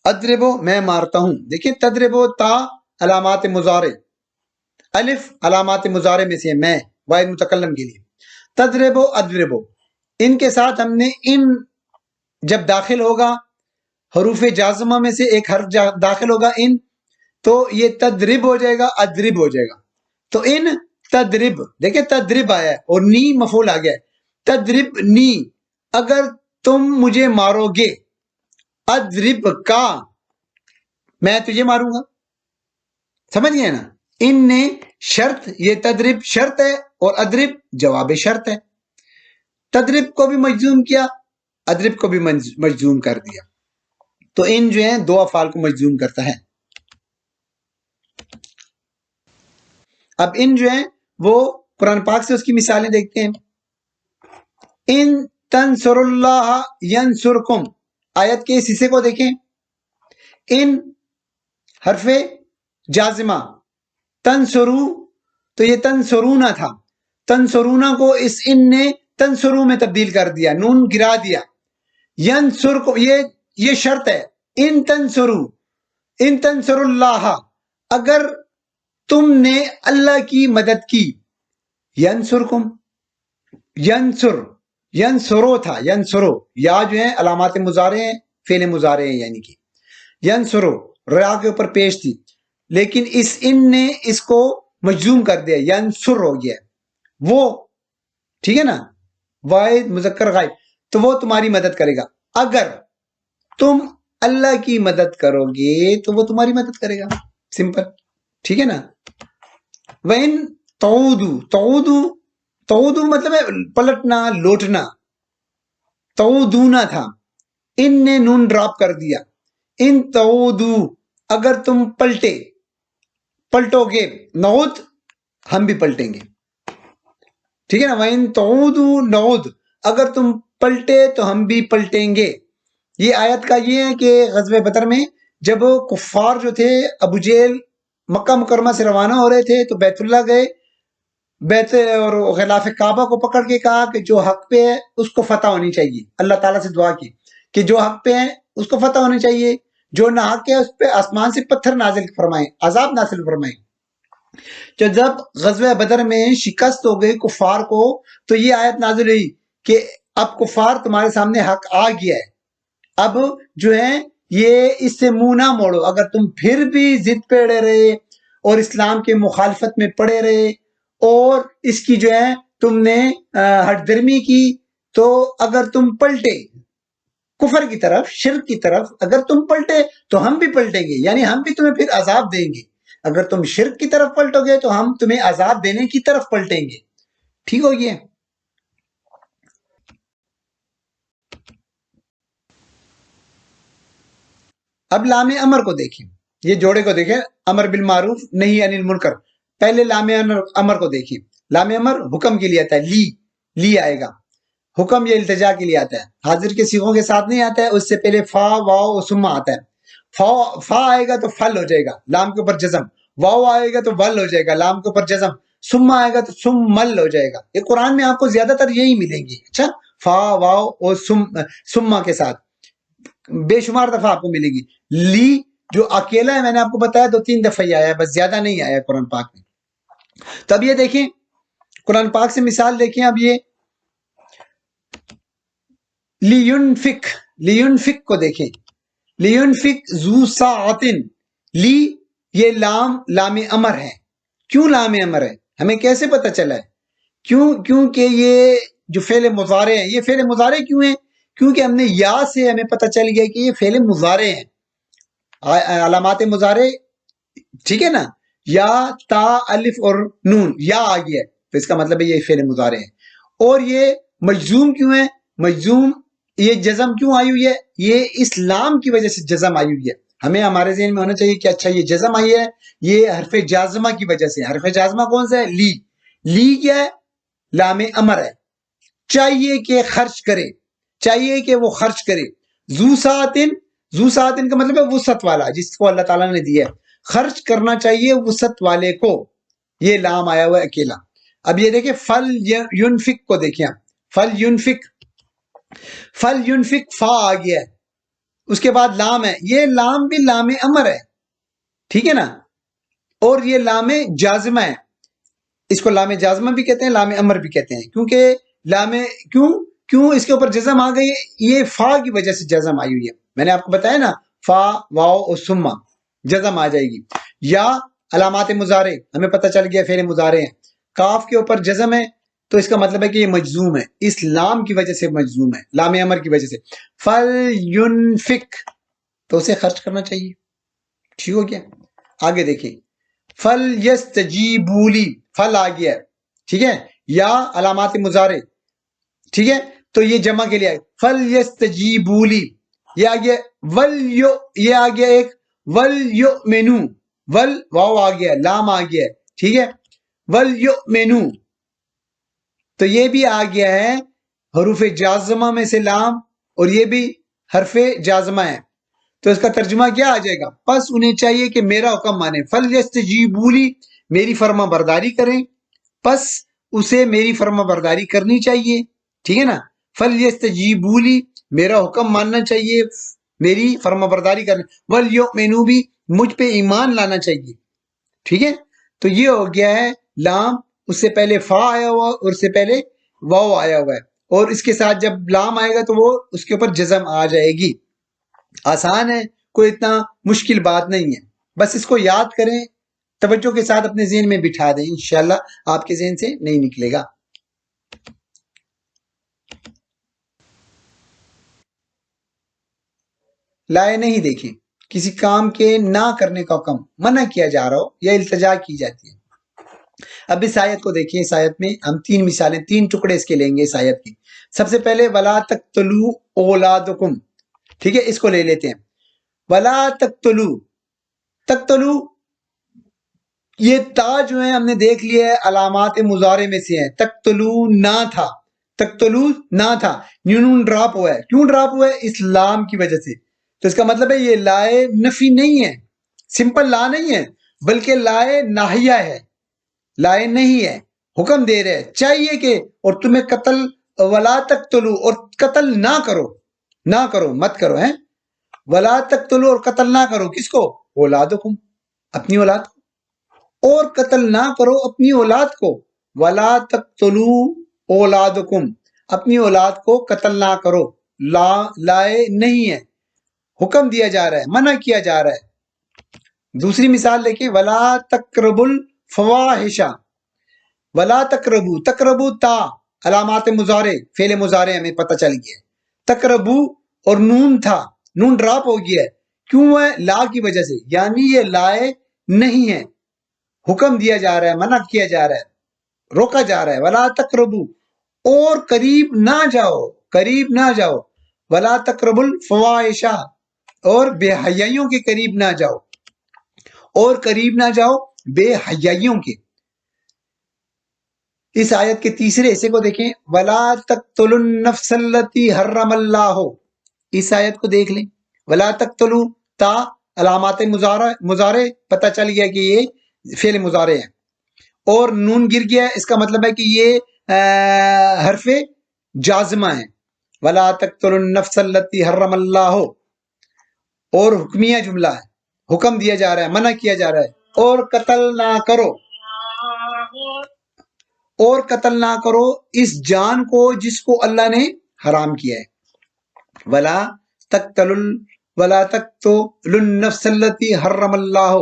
ادربو، میں مارتا ہوں. دیکھیں تدربو، تا علامات مضارع، الف علامات مضارع میں سے میں، واحد متکلم کے لیے. تدربو ادربو، ان کے ساتھ ہم نے ان جب داخل ہوگا، حروف جازمہ میں سے ایک حرف داخل ہوگا ان، تو یہ تدرب ہو جائے گا، ادرب ہو جائے گا. تو ان تدرب، دیکھیں تدرب آیا ہے اور نی مفعول آ گیا ہے. تدرب نی، اگر تم مجھے مارو گے. ادرب کا، میں تجھے ماروں گا. سمجھ گئے نا؟ ان نے شرط، یہ تدرب شرط ہے اور ادرب جواب شرط ہے. تدرب کو بھی مجزوم کیا، ادرب کو بھی مجزوم کر دیا. تو ان جو ہیں دو افعال کو مجزوم کرتا ہے. اب ان جو ہیں وہ قرآن پاک سے اس کی مثالیں دیکھتے ہیں. ان تنصر اللہ ینصرکم، آیت کے اس حصے کو دیکھیں. ان حرف جازمہ، تنصرو، تو یہ تنصرونا تھا. تنصرونا کو اس ان نے تنصرو میں تبدیل کر دیا، نون گرا دیا. ینصر کو، یہ شرط ہے. ان تنصرو، ان تنصر اللہ، اگر تم نے اللہ کی مدد کی. ینصرکم، ینصر، ینصرو تھا، ینصرو، یا جو ہے علامات مضارع ہیں، فعل مضارع ہیں، یعنی کہ ینصرو را کے اوپر پیش تھی، لیکن اس ان نے اس کو مجزوم کر دیا، ینصر ہو گیا. وہ ٹھیک ہے نا، واحد مذکر غائب، تو وہ تمہاری مدد کرے گا. اگر تم اللہ کی مدد کرو گے تو وہ تمہاری مدد کرے گا. سمپل، ٹھیک ہے نا. وَإِن تَعُودُوا، تعودو مطلب ہے پلٹنا، لوٹنا. تعودونا تھا، ان نے نون ڈراپ کر دیا. ان تعودو، اگر تم پلٹو گے. نعود، ہم بھی پلٹیں گے. ٹھیک ہے نا. وَإِن تَعُودُوا نعود، اگر تم پلٹے تو ہم بھی پلٹیں گے. یہ آیت کا یہ ہے کہ غزوہ بدر میں جب کفار جو تھے، ابو جہل مکہ مکرمہ سے روانہ ہو رہے تھے تو بیت اللہ گئے، بیت اور غلاف کعبہ کو پکڑ کے کہا کہ جو حق پہ ہے اس کو فتح ہونی چاہیے. اللہ تعالیٰ سے دعا کی کہ جو حق پہ ہے اس کو فتح ہونی چاہیے، جو نہا کے اس پہ آسمان سے پتھر نازل فرمائیں، عذاب نازل فرمائیں۔ تو جب غزوہ بدر میں شکست ہو گئی کفار کو، تو یہ آیت نازل ہوئی کہ اب کفار تمہارے سامنے حق آ گیا ہے، اب جو ہے یہ اس سے منہ نہ موڑو۔ اگر تم پھر بھی ضد پہ اڑے رہے اور اسلام کے مخالفت میں پڑے رہے اور اس کی جو ہے تم نے ہٹ درمی کی، تو اگر تم پلٹے کفر کی طرف، شرک کی طرف، اگر تم پلٹے تو ہم بھی پلٹیں گے، یعنی ہم بھی تمہیں پھر عذاب دیں گے۔ اگر تم شرک کی طرف پلٹو گے تو ہم تمہیں عذاب دینے کی طرف پلٹیں گے۔ ٹھیک ہو گیا؟ اب لام امر کو دیکھیں، یہ جوڑے کو دیکھیں، امر بالمعروف نہیں عن المنکر۔ پہلے لام امر کو دیکھیں۔ لام امر حکم کے لیے آتا ہے، لی آئے گا۔ حکم یہ التجا کے لیے آتا ہے، حاضر کے صیغوں کے ساتھ نہیں آتا ہے، اس سے پہلے فا واو ثم آتا ہے۔ فا آئے گا تو فل ہو جائے گا، لام کے اوپر جزم۔ واو آئے گا تو ول ہو جائے گا، لام کے اوپر جزم۔ ثم آئے گا تو ثم مل ہو جائے گا۔ یہ قرآن میں آپ کو زیادہ تر یہی ملیں گی۔ اچھا، فا واو اور ثم کے ساتھ بے شمار دفعہ آپ کو ملے گی۔ لی جو اکیلا ہے، میں نے آپ کو بتایا 2-3 دفعہ ہی آیا ہے، بس زیادہ نہیں آیا قرآن پاک میں۔ تو اب یہ دیکھیں قرآن پاک سے مثال دیکھیں۔ اب یہ لینفک کو دیکھیں، لینفک ذو ساعتن، لی یہ لام امر ہے۔ کیوں لام امر ہے؟ ہمیں کیسے پتہ چلا ہے؟ کیونکہ یہ جو فعل مضارع ہے، یہ فعل مضارع کیوں ہے؟ کیونکہ ہم نے یا سے ہمیں پتہ چل گیا کہ یہ فعل مضارع ہے۔ علامات مضارع، ٹھیک ہے نا، یا تا الف اور نون، یا آ گیا ہے تو اس کا مطلب ہے یہ فعل مضارع ہے۔ اور یہ مجزوم کیوں ہے؟ مجزوم یہ جزم کیوں آئی ہوئی ہے؟ یہ اسلام کی وجہ سے جزم آئی ہوئی ہے۔ ہمیں ہمارے ذہن میں ہونا چاہیے کہ اچھا یہ جزم آئی ہے، یہ حرف جازمہ کی وجہ سے۔ حرف جازمہ کون سا ہے؟ لی کیا ہے؟ لام امر ہے۔ چاہیے کہ خرچ کرے، چاہیے کہ وہ خرچ کرے۔ ذو ساعتن کا مطلب ہے وسعت والا، جس کو اللہ تعالیٰ نے دیا ہے، خرچ کرنا چاہیے وسعت والے کو۔ یہ لام آیا ہوا ہے اکیلا۔ اب یہ دیکھیں فل ینفک کو دیکھیں، فل ینفک فا آ گیا ہے، اس کے بعد لام ہے، یہ لام بھی لام امر ہے، ٹھیک ہے نا، اور یہ لام جازمہ ہے۔ اس کو لام جازمہ بھی کہتے ہیں، لام امر بھی کہتے ہیں، کیونکہ کیوں اس کے اوپر جزم آ گئی؟ یہ فا کی وجہ سے جزم آئی ہوئی ہے۔ میں نے آپ کو بتایا نا، فا واو اور ثم جزم آ جائے گی۔ یا علامات مضارع، ہمیں پتہ چل گیا فعل مضارع ہے، کاف کے اوپر جزم ہے تو اس کا مطلب ہے کہ یہ مجزوم ہے، اس لام کی وجہ سے مجزوم ہے، لام امر کی وجہ سے۔ فل ینفک تو اسے خرچ کرنا چاہیے، ٹھیک ہو گیا؟ آگے دیکھیں، فل یستجیبوا لی، فل آ گیا ہے، ٹھیک ہے، یا علامات مضارع، ٹھیک ہے، تو یہ جمع کے لیے آئے، فل یستجیبوا لی، یہ آ گیا یہ آ گیا ایک ولیؤمنو، ول واو آ گیا، لام آ گیا، ٹھیک ہے، ولیؤمنو، تو یہ بھی آ گیا ہے حروف جازمہ میں سے لام، اور یہ بھی حرف جازمہ ہے، تو اس کا ترجمہ کیا آ جائے گا؟ پس انہیں چاہیے کہ میرا حکم مانے، فلیستجیبوا لی، میری فرما برداری کریں، پس اسے میری فرما برداری کرنی چاہیے، ٹھیک ہے نا، فلیستجیبوا لی، میرا حکم ماننا چاہیے، میری فرما برداری کریں، ولیؤمنو بھی مجھ پہ ایمان لانا چاہیے، ٹھیک ہے۔ تو یہ ہو گیا ہے لام، اس سے پہلے فا آیا ہوا اور اس سے پہلے واو آیا ہوا ہے، اور اس کے ساتھ جب لام آئے گا تو وہ اس کے اوپر جزم آ جائے گی۔ آسان ہے، کوئی اتنا مشکل بات نہیں ہے، بس اس کو یاد کریں، توجہ کے ساتھ اپنے ذہن میں بٹھا دیں، انشاءاللہ آپ کے ذہن سے نہیں نکلے گا۔ لائے نہیں دیکھیں، کسی کام کے نہ کرنے کا حکم منع کیا جا رہا ہو یا التجا کی جاتی ہے۔ اب اس آیت کو دیکھیں، اس آیت میں ہم 3 مثالیں، 3 ٹکڑے اس کے لیں گے اس آیت کی۔ سب سے پہلے ولا تقتلوا اولادکم، ٹھیک ہے، اس کو لے لیتے ہیں۔ ولا تقتلوا، یہ تا جو ہے ہم نے دیکھ لیا ہے علامات مضارع میں سے ہے، تقتلوا نہ تھا، تقتلوا نہ تھا، نون ڈراپ ہوا ہے، کیوں ڈراپ ہوا ہے؟ اسلام کی وجہ سے، تو اس کا مطلب ہے یہ لائے نفی نہیں ہے، سمپل لا نہیں ہے، بلکہ لائے ناہیہ ہے، لائے نہیں ہے، حکم دے رہے چاہیے کہ، اور تمہیں قتل، ولا تقتلوا، اور قتل نہ کرو، نہ کرو، مت کرو، ہیں ولا تقتلوا اور قتل نہ کرو کس کو؟ اولادکم، اپنی اولاد کو، اور قتل نہ کرو اپنی اولاد کو، ولا تقتلوا اولادکم، اپنی اولاد کو قتل نہ کرو، لا لائے نہیں ہے، حکم دیا جا رہا ہے، منع کیا جا رہا ہے۔ دوسری مثال دیکھیں، ولا تقربوا الفواحش، ولا تقربو، تقربو تا علامات مضارع، فعل مضارع ہمیں پتہ چل گیا ہے، تقربو اور نون تھا، نون ڈراپ ہو گیا ہے، کیوں ہے؟ لا کی وجہ سے، یعنی یہ لائے نہیں ہے، حکم دیا جا رہا ہے، منع کیا جا رہا ہے، روکا جا رہا ہے۔ ولا تقربو، اور قریب نہ جاؤ، قریب نہ جاؤ، ولا تقرب الفواحش، اور بے حیائیوں کے قریب نہ جاؤ، اور قریب نہ جاؤ بے حیائیوں کے۔ اس آیت کے تیسرے حصے کو دیکھیں، ولا تقتلوا النفس التي حرم اللہ، اس آیت کو دیکھ لیں، ولا تقتلوا تا علامات مضارع پتہ چل گیا کہ یہ فعل مضارع ہے، اور نون گر گیا، اس کا مطلب ہے کہ یہ حرف جازمہ ہے، ولا تقتلوا النفس التي حرم اللہ، اور حکمیہ جملہ ہے، حکم دیا جا رہا ہے، منع کیا جا رہا ہے، اور قتل نہ کرو، اور قتل نہ کرو اس جان کو جس کو اللہ نے حرام کیا ہے، ولا تقتلوا النفس التي حرم اللہ،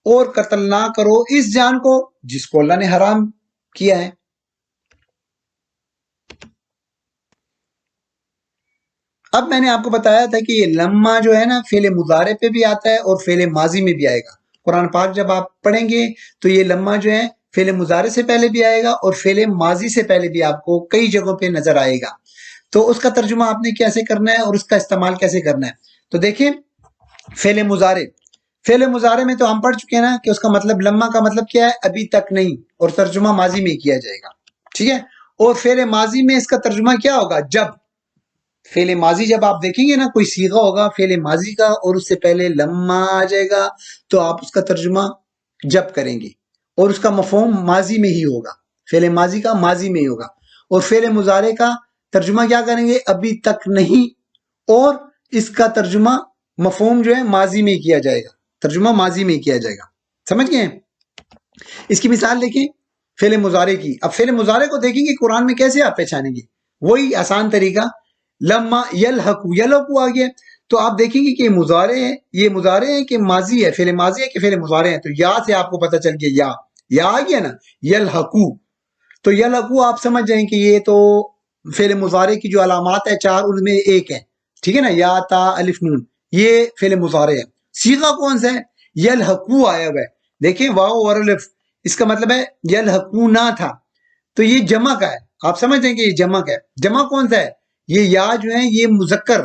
اور قتل نہ کرو اس جان کو جس کو اللہ نے حرام کیا ہے۔ اب میں نے آپ کو بتایا تھا کہ یہ لما جو ہے نا فعل مضارع پہ بھی آتا ہے اور فعل ماضی میں بھی آئے گا۔ قرآن پاک جب آپ پڑھیں گے تو یہ لما جو ہے فعل مضارع سے پہلے بھی آئے گا اور فعل ماضی سے پہلے بھی آپ کو کئی جگہوں پہ نظر آئے گا۔ تو اس کا ترجمہ آپ نے کیسے کرنا ہے اور اس کا استعمال کیسے کرنا ہے؟ تو دیکھیں، فعل مضارع میں تو ہم پڑھ چکے ہیں نا کہ اس کا مطلب، لما کا مطلب کیا ہے؟ ابھی تک نہیں، اور ترجمہ ماضی میں کیا جائے گا، ٹھیک ہے۔ اور فعل ماضی میں اس کا ترجمہ کیا ہوگا؟ جب۔ فعل ماضی جب آپ دیکھیں گے نا، کوئی صیغہ ہوگا فعل ماضی کا اور اس سے پہلے لما آ جائے گا، تو آپ اس کا ترجمہ جب کریں گے، اور اس کا مفہوم ماضی میں ہی ہوگا، فعل ماضی کا ماضی میں ہی ہوگا۔ اور فعل مضارع کا ترجمہ کیا کریں گے؟ ابھی تک نہیں، اور اس کا ترجمہ مفہوم جو ہے ماضی میں کیا جائے گا، ترجمہ ماضی میں کیا جائے گا، سمجھ گئے؟ اس کی مثال دیکھیں فعل مضارع کی۔ اب فعل مضارع کو دیکھیں گے قرآن میں کیسے آپ پہچانیں گے، وہی آسان طریقہ، لما یلحقو آ گیا، تو آپ دیکھیں گے کہ یہ مضارع ہے کہ ماضی ہے، فعل ماضی ہے کہ فعل مضارع ہے، تو یا سے آپ کو پتہ چل گیا، یا آ گیا نا، یلحقو، تو یلحقو آپ سمجھ جائیں کہ یہ تو فعل مضارع کی جو علامات ہے 4، ان میں ایک ہے، ٹھیک ہے نا، یا تا الف نون، یہ فعل مضارع ہے۔ صیغہ کون سا ہے؟ یلحقو آیا ہوا ہے، دیکھیں واو اور الف، اس کا مطلب ہے یلحقو نہ تھا، تو یہ جمع کا ہے، آپ سمجھ جائیں کہ یہ جمع کا ہے۔ جمع کون سا ہے؟ یہ یا جو ہے یہ مذکر،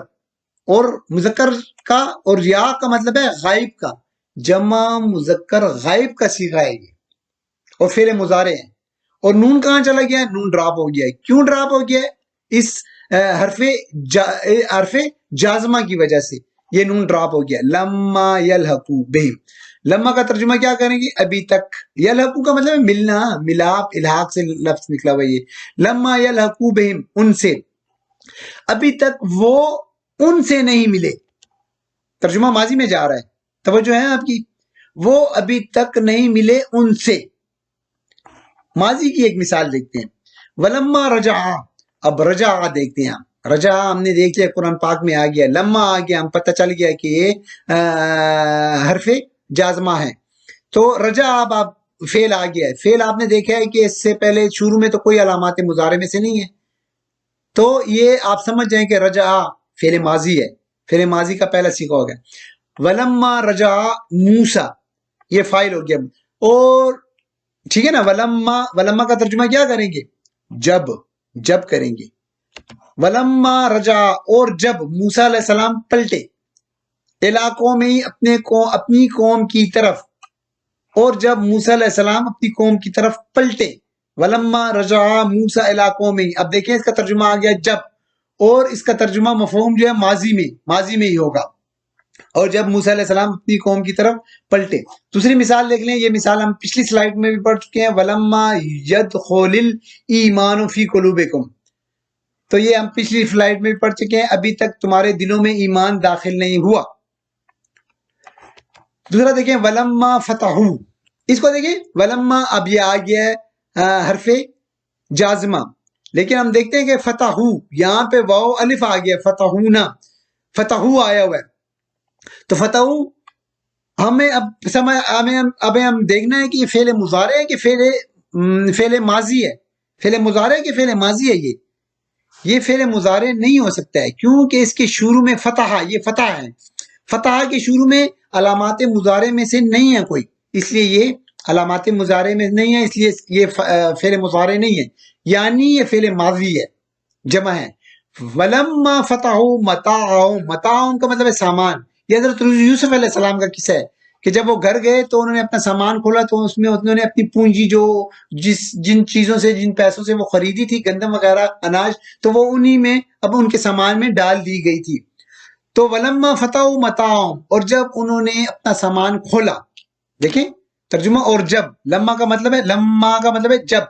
اور مذکر کا، اور یا کا مطلب ہے غائب کا، جمع مذکر غائب کا صیغہ ہے یہ، اور فعل مضارع ہے۔ اور نون کہاں چلا گیا ہے؟ نون ڈراپ ہو گیا ہے، کیوں ڈراپ ہو گیا ہے؟ اس حرف جازمہ کی وجہ سے یہ نون ڈراپ ہو گیا، لما یلحقو بہم۔ لما کا ترجمہ کیا کریں گے؟ ابھی تک۔ یلحقو کا مطلب ہے ملنا، ملاپ، الحاق سے لفظ نکلا ہوا یہ، لما یلحقو بہم، ان سے، ابھی تک وہ ان سے نہیں ملے، ترجمہ ماضی میں جا رہا ہے، توجہ ہے آپ کی، وہ ابھی تک نہیں ملے ان سے۔ ماضی کی ایک مثال دیکھتے ہیں، ولما رجع، اب رجع دیکھتے ہیں، رجع ہم نے دیکھ لیا قرآن پاک میں آ گیا، لما آ گیا، ہم پتہ چل گیا کہ یہ حرف جازمہ ہے، تو رجع اب آپ فعل آ گیا ہے، فعل آپ نے دیکھا ہے کہ اس سے پہلے شروع میں تو کوئی علامات مضارع میں سے نہیں ہے، تو یہ آپ سمجھ جائیں کہ رجع فعل ماضی ہے، فعل ماضی کا پہلا صیغہ ہو گیا۔ ولما رجع موسیٰ، یہ فاعل ہو گیا، اور ٹھیک ہے نا، ولما کا ترجمہ کیا کریں گے؟ جب کریں گے۔ ولما رجع، اور جب موسیٰ علیہ السلام پلٹے، علاقوں میں ہی اپنی قوم کی طرف، اور جب موسیٰ علیہ السلام اپنی قوم کی طرف پلٹے، ولما رجع موسیٰ علاقوں میں ہی، اب دیکھیں اس کا ترجمہ آ گیا جب، اور اس کا ترجمہ مفہوم جو ہے ماضی میں ہی ہوگا، اور جب موسیٰ علیہ السلام اپنی قوم کی طرف پلٹے۔ دوسری مثال دیکھ لیں، یہ مثال ہم پچھلی سلائیڈ میں بھی پڑھ چکے ہیں، ولما يدخل الایمان فی قلوبکم، تو یہ ہم پچھلی فلائٹ میں بھی پڑھ چکے ہیں، ابھی تک تمہارے دلوں میں ایمان داخل نہیں ہوا۔ دوسرا دیکھیں ولما فتحو، اس کو دیکھیں ولما، اب یہ آ گیا ہے حرف جازمہ، لیکن ہم دیکھتے ہیں کہ فتحو یہاں پہ واو الف آ گیا، فتحونا، فتحو آیا ہوا ہے، تو فتحو ہمیں اب ہم دیکھنا ہے کہ یہ فعل مضارع ہے کہ فعل ماضی ہے، فعل مضارع ہے کہ فعل ماضی ہے۔ یہ فعل مضارع نہیں ہو سکتا ہے، کیونکہ اس کے شروع میں فتح، یہ فتح ہے، فتح کے شروع میں علامات مضارع میں سے نہیں ہے کوئی، اس لیے یہ علامات مضارع میں نہیں ہے، اس لیے یہ فعل مضارع نہیں ہے، یعنی یہ فعل ماضی ہے، جمع ہے۔ ولما فتحوا متاعهم، متاعهم کا مطلب ہے سامان۔ یہ حضرت یوسف علیہ السلام کا قصہ ہے کہ جب وہ گھر گئے تو انہوں نے اپنا سامان کھولا، تو اس میں انہوں نے اپنی پونجی جو جن چیزوں سے، جن پیسوں سے وہ خریدی تھی، گندم وغیرہ، اناج، تو وہ انہی میں اب ان کے سامان میں ڈال دی گئی تھی۔ تو ولما فتحوا متاعهم، اور جب انہوں نے اپنا سامان کھولا، دیکھیں ترجمہ، اور جب، لما کا مطلب ہے، لما کا مطلب ہے جب،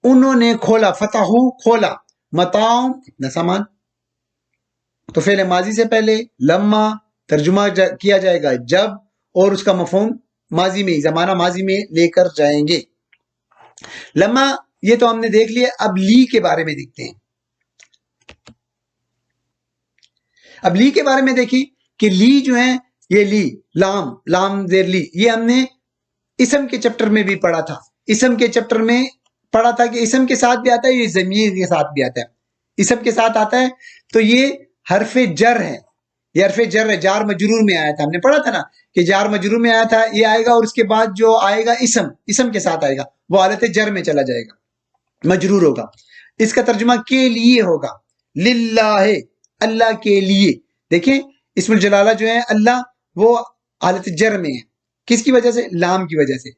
انہوں نے کھولا، فتحو کھولا، متاعهم اپنا سامان، تو فعل ماضی سے پہلے لما ترجمہ کیا جائے گا جب، اور اس کا مفہوم ماضی میں، زمانہ ماضی میں لے کر جائیں گے۔ لما یہ تو ہم نے دیکھ لیا، اب لی کے بارے میں دیکھتے ہیں۔ اب لی کے بارے میں دیکھیں کہ لی جو ہے، یہ لی، لام زیر لی، یہ ہم نے اسم کے چیپٹر میں بھی پڑھا تھا، اسم کے چیپٹر میں پڑھا تھا کہ اسم کے ساتھ بھی آتا ہے، یہ ضمیر کے ساتھ بھی آتا ہے، اسم کے ساتھ آتا ہے، تو یہ حرف جر ہے، یہ حرف جر ہے، جار مجرور میں آیا تھا، ہم نے پڑھا تھا نا کہ جار مجرور میں آیا تھا، یہ آئے گا، اور اس کے بعد جو آئے گا اسم کے ساتھ آئے گا، وہ حالت جر میں چلا جائے گا، مجرور ہوگا۔ اس کا ترجمہ کے لیے ہوگا، للہ، اللہ کے لیے۔ دیکھیں اسم الجلالہ جو ہے اللہ، وہ حالت جر میں ہے، کس کی وجہ سے؟ لام کی وجہ سے،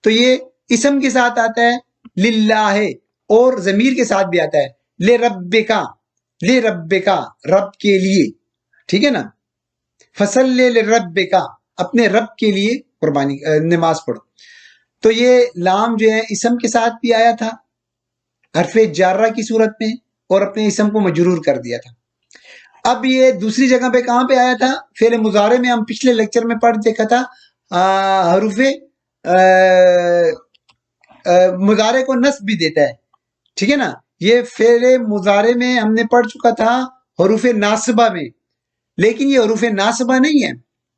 تو یہ اسم کے ساتھ آتا ہے للہ، اور ضمیر کے ساتھ بھی آتا ہے لربکا، لربکا رب کے لیے، ٹھیک ہے نا، فصل لربکا اپنے رب کے لیے قربانی، نماز پڑھو۔ تو یہ لام جو ہے اسم کے ساتھ بھی آیا تھا حرف جارہ کی صورت میں، اور اپنے اسم کو مجرور کر دیا تھا۔ اب یہ دوسری جگہ پہ کہاں پہ آیا تھا؟ فعل مضارع میں، ہم پچھلے لیکچر میں پڑھ دیکھا تھا، حروف مضارع کو نصب بھی دیتا ہے، ٹھیک ہے نا، یہ فعل مضارع میں ہم نے پڑھ چکا تھا حروف ناصبہ میں، لیکن یہ حروف ناصبہ نہیں ہے،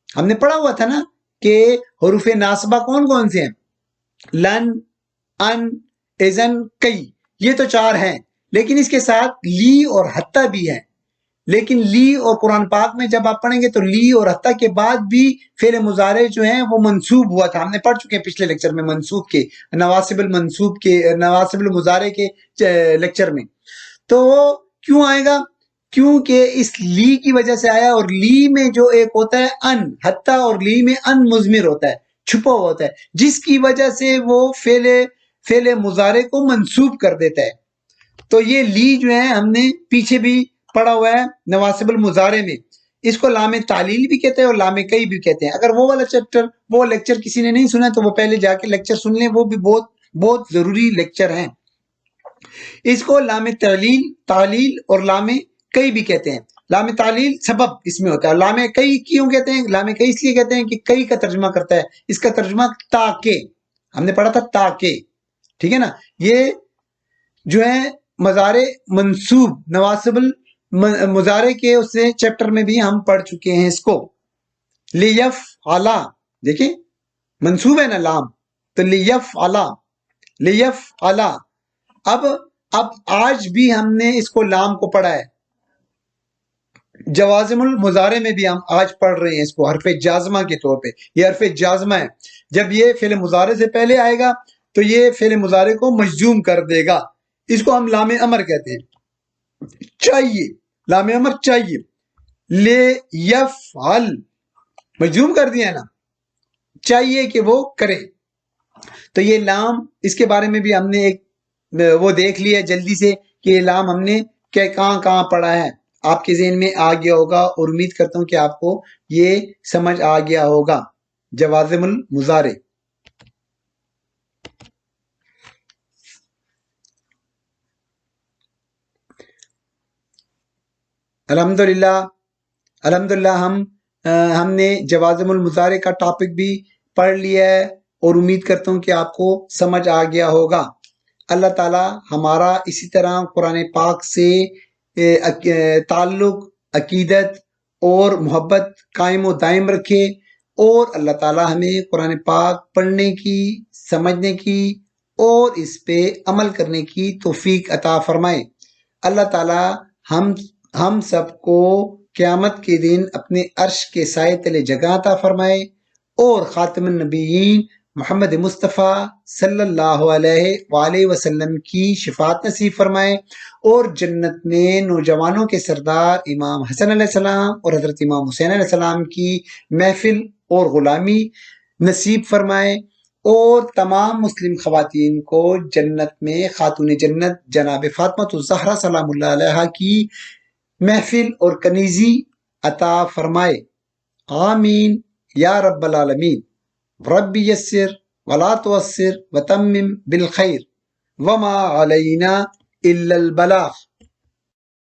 ہم نے پڑھا ہوا تھا نا کہ حروف ناصبہ کون کون سے ہیں؟ لن، ان، اذن، کئی، یہ تو چار ہیں، لیکن اس کے ساتھ لی اور حتی بھی ہیں، لیکن لی اور قرآن پاک میں جب آپ پڑھیں گے تو لی اور حتی کے بعد بھی فعل مضارع جو ہیں وہ منصوب ہوا تھا، ہم نے پڑھ چکے ہیں پچھلے لیکچر میں منصوب کے، نواسب المنصوب کے، نواسب المضارع کے لیکچر میں۔ تو وہ کیوں آئے گا؟ کیونکہ اس لی کی وجہ سے آیا، اور لی میں جو ایک ہوتا ہے ان، حتی اور لی میں ان مضمر ہوتا ہے، چھپا ہوا ہوتا ہے، جس کی وجہ سے وہ فعل مضارع کو منصوب کر دیتا ہے۔ تو یہ لی جو ہے ہم نے پیچھے بھی پڑھا ہوا ہے نواسب المضارع میں، اس کو لام تعلیل بھی کہتے ہیں اور لام کئی بھی کہتے ہیں۔ اگر وہ والا چیپٹر، وہ لیکچر کسی نے نہیں سنا تو وہ پہلے جا کے لیکچر سن لیں، وہ بھی بہت بہت ضروری لیکچر ہیں۔ اس کو لام تعلیل اور لام کئی بھی کہتے ہیں۔ لام تعلیل سبب اس میں ہوتا ہے، لام کئی کیوں کہتے ہیں؟ لام کئی اس لیے کہتے ہیں کہ کئی کا ترجمہ کرتا ہے، اس کا ترجمہ تاکہ، ہم نے پڑھا تھا تاکہ، ٹھیک ہے نا۔ یہ جو ہے مضارع منصوب، نواسب المضارع کے اس سے چیپٹر میں بھی ہم پڑھ چکے ہیں اس کو۔ لیفعلا، دیکھیں منصوب ہے نا لام، تو لیفعلا، لیفعلا، اب آج بھی ہم نے اس کو لام کو پڑھا ہے، جوازم المضارع میں بھی ہم آج پڑھ رہے ہیں اس کو حرف جازمہ کے طور پہ، یہ حرف جازمہ ہے، جب یہ فعل مضارع سے پہلے آئے گا تو یہ فعل مضارع کو مجزوم کر دے گا، اس کو ہم لام امر کہتے ہیں، چاہیے، لام امر چاہیے، لے یفعل مجزوم کر دیا نا، چاہیے کہ وہ کرے۔ تو یہ لام، اس کے بارے میں بھی ہم نے ایک وہ دیکھ لیا جلدی سے کہ یہ لام ہم نے کہاں کہاں پڑھا ہے، آپ کے ذہن میں آ گیا ہوگا، اور امید کرتا ہوں کہ آپ کو یہ سمجھ آ گیا ہوگا۔ جوازم المضارع، الحمدللہ الحمدللہ ہم نے جوازم المضارع کا ٹاپک بھی پڑھ لیا ہے اور امید کرتا ہوں کہ آپ کو سمجھ آ گیا ہوگا۔ اللہ تعالی ہمارا اسی طرح قرآن پاک سے تعلق، عقیدت اور محبت قائم و دائم رکھے، اور اللہ تعالی ہمیں قرآن پاک پڑھنے کی، سمجھنے کی اور اس پہ عمل کرنے کی توفیق عطا فرمائے۔ اللہ تعالی ہم سب کو قیامت کے دن اپنے عرش کے سائے تلے جگہ عطا فرمائے، اور خاتم النبیین محمد مصطفیٰ صلی اللہ علیہ وآلہ وسلم کی شفاعت نصیب فرمائے، اور جنت میں نوجوانوں کے سردار امام حسن علیہ السلام اور حضرت امام حسین علیہ السلام کی محفل اور غلامی نصیب فرمائے، اور تمام مسلم خواتین کو جنت میں خاتون جنت جناب فاطمہ الزہرا سلام اللہ علیہا کی محفل اور کنیزی عطا فرمائے۔ آمین یا رب العالمین۔ رب یسر ولا تعسر وتمم بالخیر وما علینا الا البلاغ۔